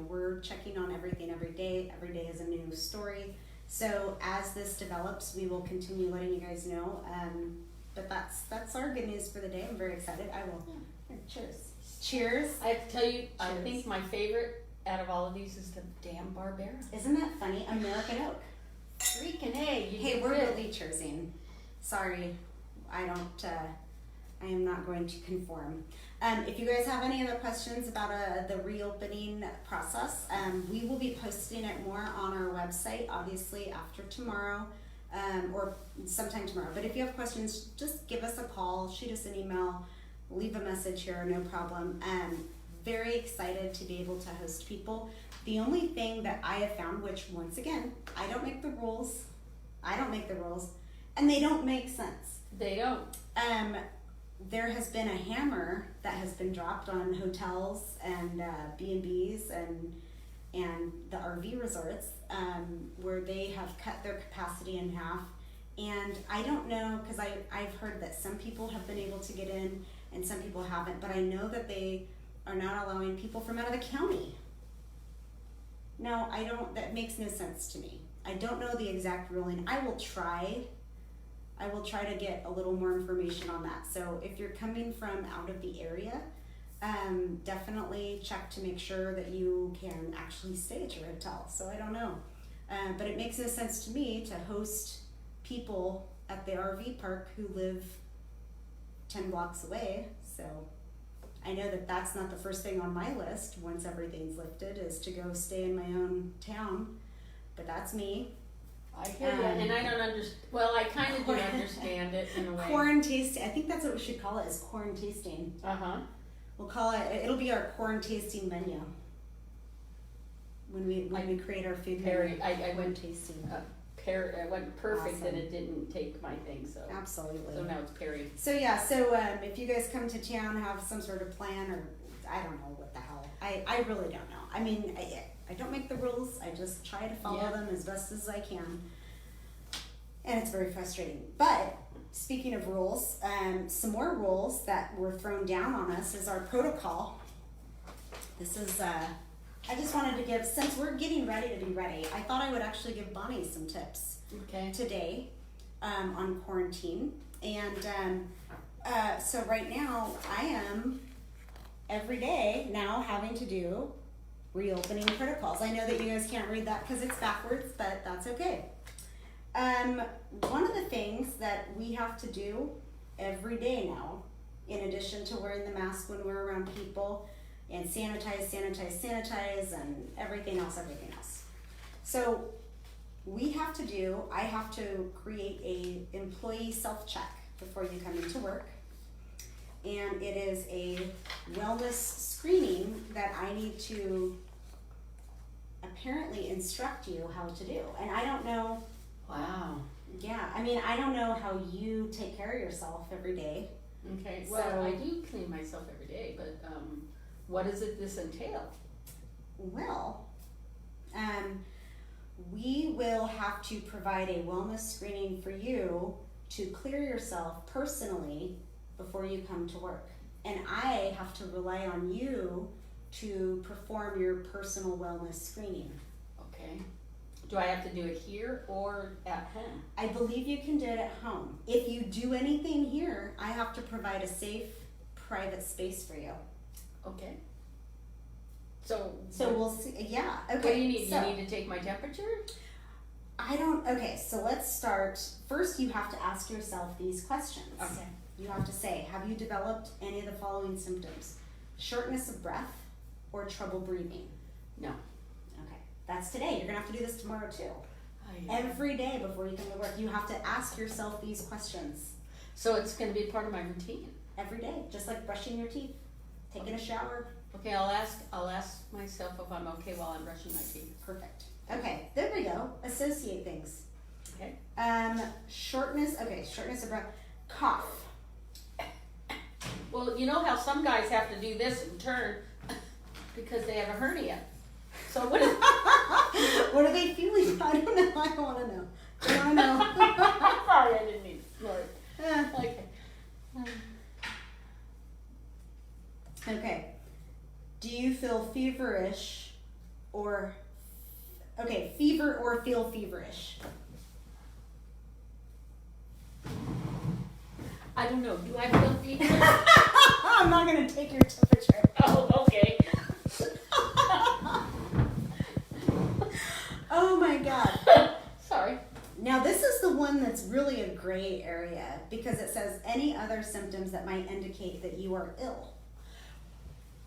we're checking on everything every day. Every day is a new story. So as this develops, we will continue letting you guys know. But that's our good news for the day. I'm very excited. I will. Here, cheers. Cheers. I have to tell you, I Cheers. think my favorite out of all of these is the damn Barbera. Isn't that funny? American oak. Freaking A. Hey, we're really cheersing. Sorry, I am not going to conform. If you guys have any other questions about the reopening process, we will be posting it more on our website, obviously after tomorrow, or sometime tomorrow. But if you have questions, just give us a call, shoot us an email, leave a message here, no problem. Very excited to be able to host people. The only thing that I have found, which once again, I don't make the rules, and they don't make sense. They don't. There has been a hammer that has been dropped on hotels and B&Bs and the RV resorts where they have cut their capacity in half. And I don't know, because I've heard that some people have been able to get in and some people haven't, but I know that they are not allowing people from out of the county. No, that makes no sense to me. I don't know the exact ruling. I will try to get a little more information on that. So if you're coming from out of the area, definitely check to make sure that you can actually stay at your hotel. So I don't know. But it makes no sense to me to host people at the RV park who live 10 blocks away. So I know that that's not the first thing on my list once everything's lifted, is to go stay in my own town. But that's me. I hear you, and I don't understand. Well, I kind of do understand it in a way. Corn tasting. I think that's what we should call it, is corn tasting. We'll call it. It'll be our corn tasting menu when we create our food menu. I went tasting. I went perfect, Awesome. and it didn't take my thing. So Absolutely. So now it's Perry. So yeah. If you guys come to town, have some sort of plan, or I don't know what the hell. I really don't know. I mean, I don't make the rules. I just try to follow them as best as I can. And it's very frustrating. But speaking of rules, some more rules that were thrown down on us is our protocol. This is, I just wanted to give, since we're getting ready to be ready, I thought I would actually give Bonnie some tips today on quarantine. And so right now, I am every day now having to do reopening protocols. I know that you guys can't read that because it's backwards, but that's okay. One of the things that we have to do every day now, in addition to wearing the mask when we're around people, and sanitize, and everything else. So I have to create a employee self-check before you come into work. And it is a wellness screening that I need to apparently instruct you how to do. And I don't know. Wow. Yeah, I mean, I don't know how you take care of yourself every day. Okay, well, I do clean myself every day, but, what does this entail? Well, we will have to provide a wellness screening for you to clear yourself personally before you come to work. And I have to rely on you to perform your personal wellness screening. Okay. Do I have to do it here or at home? I believe you can do it at home. If you do anything here, I have to provide a safe, private space for you. Okay. So we'll see. Yeah. Okay. What do you need? So, you need to take my temperature? Okay, so let's start. First, you have to ask yourself these questions. Okay. You have to say, have you developed any of the following symptoms? Shortness of breath or trouble breathing? No. Okay. That's today. You're going to have to do this tomorrow too. Oh, yeah. Every day before you come to work, you have to ask yourself these questions. So it's going to be part of my routine? Every day, just like brushing your teeth, taking a shower. Okay, I'll ask myself if I'm okay while I'm brushing my teeth. Perfect. Okay, there we go. Associate things. Okay. Shortness of breath. Cough. Well, you know how some guys have to do this and turn because they have a hernia. So what is what are they feeling? I don't know. I don't want to know. I want to know. Sorry, I didn't mean to snort. Okay. Okay. Do you feel feverish or fever or feel feverish? I don't know. Do I feel feverish? I'm not going to take your temperature. Oh, okay. Oh my God. Sorry. Now this is the one that's really a gray area because it says any other symptoms that might indicate that you are ill.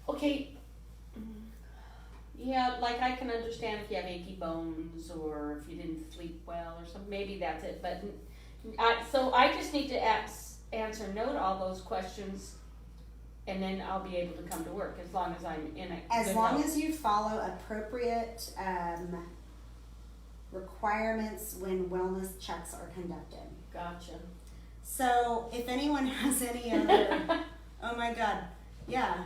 Okay. Yeah, like I can understand if you have achy bones or if you didn't sleep well or something. Maybe that's it. But so I just need to answer no to all those questions, and then I'll be able to come to work as long as I'm in it. As long as you follow appropriate requirements when wellness checks are conducted. Gotcha. So if anyone has any other, oh my God, yeah.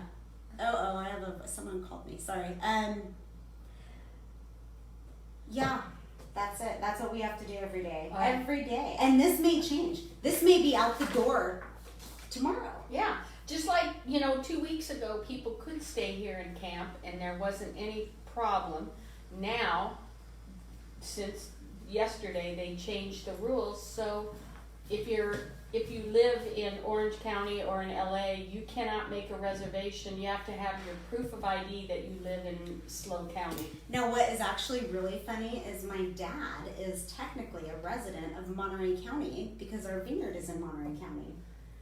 I have someone called me. Sorry. Yeah, that's it. That's what we have to do every day. Every day. And this may change. This may be out the door tomorrow. Yeah. Just like, 2 weeks ago, people could stay here and camp and there wasn't any problem. Now, since yesterday, they changed the rules. So if you live in Orange County or in LA, you cannot make a reservation. You have to have your proof of ID that you live in Slow County. Now, what is actually really funny is my dad is technically a resident of Monterey County because our vineyard is in Monterey County.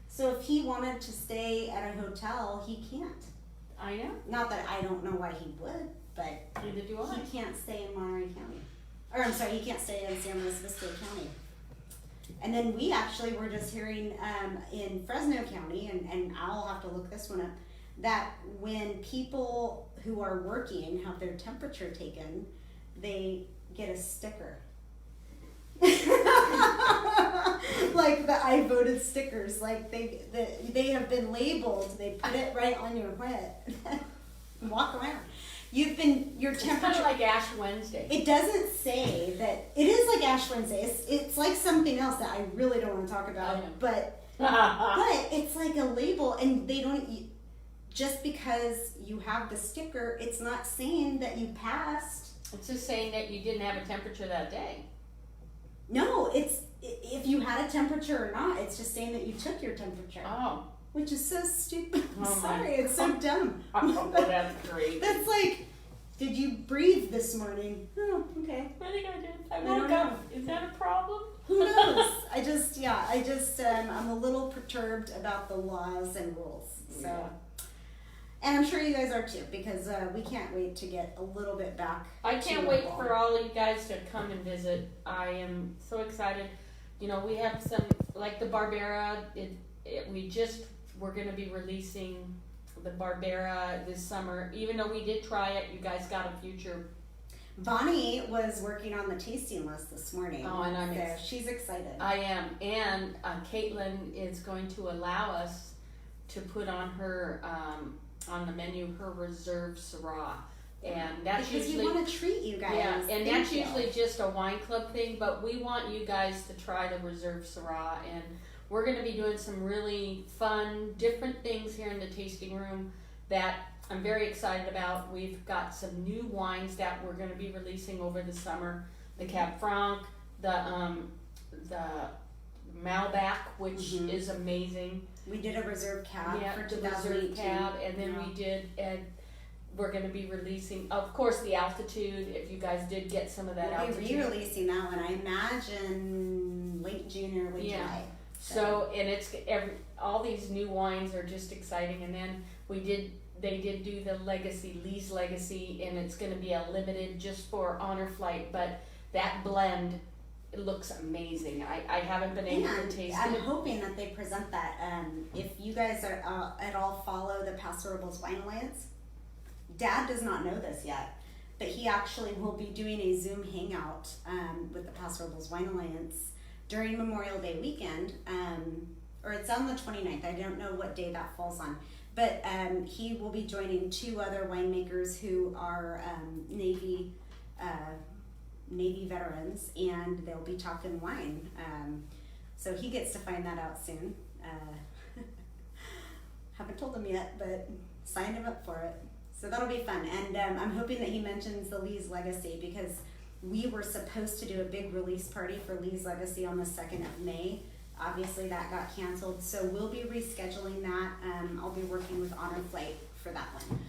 So if he wanted to stay at a hotel, he can't. I know. Not that I don't know why he would, but Neither do I. he can't stay in Monterey County. Or I'm sorry, he can't stay in San Luis Obispo County. And then we actually were just hearing in Fresno County, and I'll have to look this one up, that when people who are working have their temperature taken, they get a sticker. Like the I voted stickers, like they have been labeled, they put it right on your head. Walk around. Your temperature. It's kind of like Ash Wednesday. It doesn't say that. It is like Ash Wednesday. It's like something else that I really don't want to talk about. But it's like a label, and they don't. Just because you have the sticker, it's not saying that you passed. It's just saying that you didn't have a temperature that day. No, it's if you had a temperature or not. It's just saying that you took your temperature. Oh. Which is so stupid. I'm Oh sorry, it's so dumb. Oh, that's great. That's like, did you breathe this morning? Oh, okay. I think I did. I don't woke know. up. Is that a problem? Who knows? I'm a little perturbed about the laws and rules. So, Yeah. And I'm sure you guys are too, because we can't wait to get a little bit back. I can't wait for all of you guys to come and visit. I am so excited. We have some, like the Barbera, we're going to be releasing the Barbera this summer. Even though we did try it, you guys got a future. Bonnie was working on the tasting list this morning. Oh, and she's excited. I am. And Caitlin is going to allow us to put on her, on the menu, her reserve Syrah. And that's because usually, we want to treat you guys. yeah, and Thank that's you. usually just a wine club thing, but we want you guys to try the reserve Syrah, and we're going to be doing some really fun, different things here in the tasting room that I'm very excited about. We've got some new wines that we're going to be releasing over the summer. The Cab Franc, the Malbec, which is amazing. We did a reserve cab for the 2018. reserve cab, and then we did, and we're going to be releasing, of course, the Altitude. If you guys did get some of that We'll Altitude, be re-releasing that one. I imagine late June or late July. So and it's all these new wines are just exciting, and then they did do the Lee's Legacy, and it's going to be a limited just for Honor Flight, but that blend, it looks amazing. I haven't been able to taste I'm it. hoping that they present that. If you guys are at all follow the Paso Robles Wine Alliance, Dad does not know this yet, but he actually will be doing a Zoom hangout with the Paso Robles Wine Alliance during Memorial Day weekend, or it's on the 29th. I don't know what day that falls on, but he will be joining 2 other winemakers who are Navy veterans, and they'll be talking wine. So he gets to find that out soon. Haven't told him yet, but signed him up for it. So that'll be fun. And I'm hoping that he mentions the Lee's Legacy, because we were supposed to do a big release party for Lee's Legacy on the 2nd of May. Obviously that got canceled, so we'll be rescheduling that. I'll be working with Honor Flight for that one.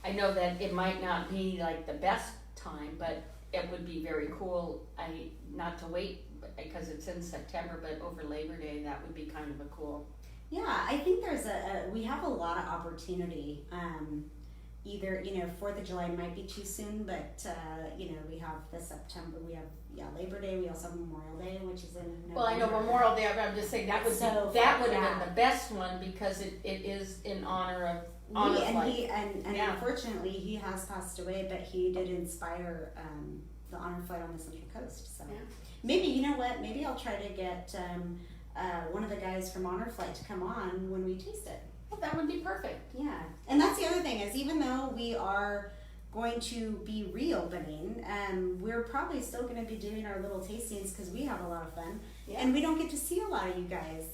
I know that it might not be like the best time, but it would be very cool. Not to wait because it's in September, but over Labor Day, that would be kind of a cool. Yeah, I think we have a lot of opportunity. Either, 4th of July might be too soon, but, we have the September, we have, Labor Day, we also have Memorial Day, which is in November. Well, I know Memorial Day, I'm just saying that would So that would have yeah. been the best one, because it is in honor of Honor Flight. And Yeah. Unfortunately, he has passed away, but he did inspire the Honor Flight on the Central Coast. So Yeah. maybe, you know what, maybe I'll try to get one of the guys from Honor Flight to come on when we taste it. Well, that would be perfect. Yeah, and that's the other thing is, even though we are going to be reopening, we're probably still going to be doing our little tastings because we have a lot of fun, and we don't get to see a lot of you guys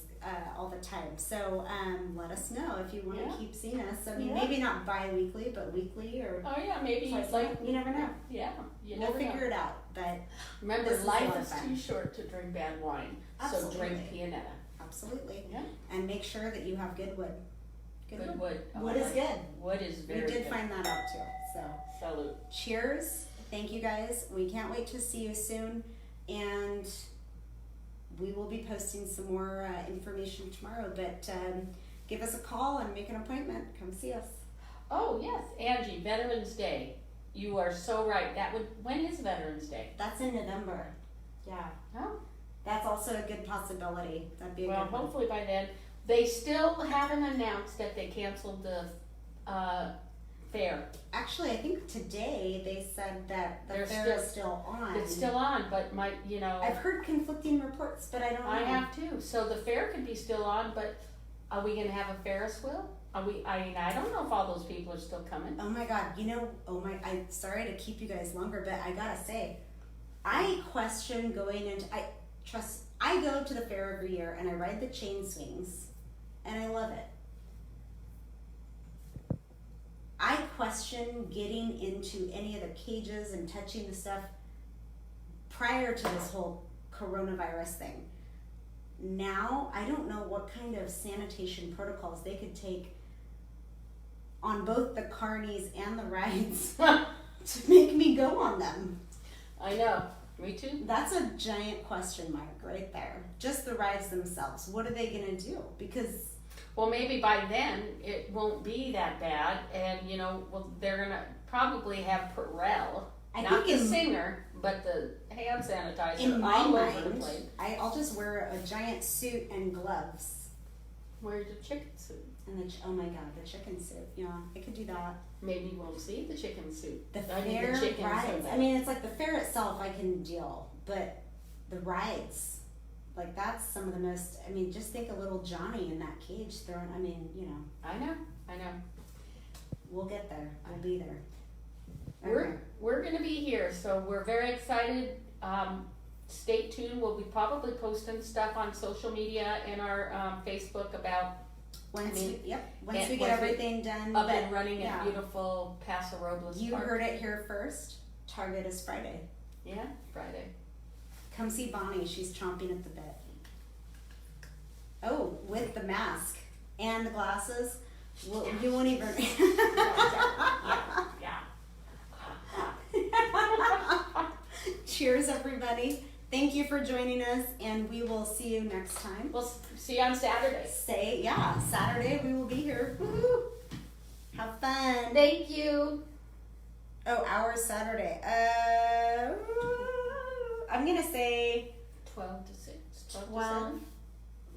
all the time. So let us know if you want to keep seeing us. I mean, maybe not bi-weekly, but weekly or. Oh yeah, maybe you'd like. You never know. Yeah, We'll figure it out. But remember, this is a life lot of is fun. too short to drink bad wine. Absolutely. So drink Pianetta. Absolutely. Yeah. And make sure that you have good wood. Good wood. Wood is good. Wood is very good. We did find that out too. So. Salute. Cheers. Thank you guys. We can't wait to see you soon. And we will be posting some more information tomorrow. But give us a call and make an appointment. Come see us. Oh, yes. Angie, Veterans Day. You are so right. When is Veterans Day? That's in November. Yeah. Oh. That's also a good possibility. That'd be a Well, good one. hopefully by then. They still haven't announced that they canceled the fair. Actually, I think today they said that the They're fair is still on. It's still on, but I've heard conflicting reports, but I don't know. I have too. So the fair could be still on, but are we gonna have a Ferris wheel? I don't know if all those people are still coming. Oh my God, I'm sorry to keep you guys longer, but I gotta say, I question going into, I go to the fair every year and I ride the chain swings and I love it. I question getting into any of the cages and touching the stuff prior to this whole coronavirus thing. Now, I don't know what kind of sanitation protocols they could take on both the carnies and the rides to make me go on them. I know. Me too. That's a giant question mark right there. Just the rides themselves. What are they going to do? Because well, maybe by then it won't be that bad, and they're gonna probably have Perel, not the singer, but the hand sanitizer in my all mind, over the place. I'll just wear a giant suit and gloves. Wear the chicken suit. And oh my God, the chicken suit. Yeah, I could do that. Maybe we'll see the chicken suit. The fair rides. I mean, it's like the fair itself I can deal, but the rides, Like, that's some of the most, I mean, just think of little Johnny in that cage throwing, I mean, you know. I know. We'll get there. We'll be there. Okay. We're gonna be here, so we're very excited. Stay tuned. We'll be probably posting stuff on social media and our Facebook about Once we get once everything done. up and running at beautiful Paso Robles You Park. heard it here first. Target is Friday. Yeah, Friday. Come see Bonnie. She's chomping at the bit. Oh, with the mask and the glasses. Well, you won't even. Yeah. Cheers, everybody. Thank you for joining us, and we will see you next time. We'll see you on Saturday. Saturday we will be here. Woo-hoo. Have fun. Thank you. Oh, ours Saturday. I'm gonna say 12 to 6. 12 to 12. 7.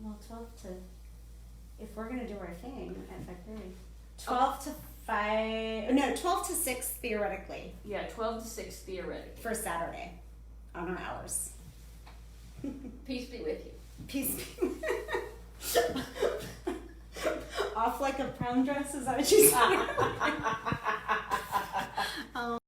Well, 12 to. If we're gonna do our thing at 5:30. 12 to 5. No, 12 to 6 theoretically Yeah, 12 to 6 theoretically. for Saturday on our hours. Peace be with you. Peace be. Off like a prom dress, is that what you said?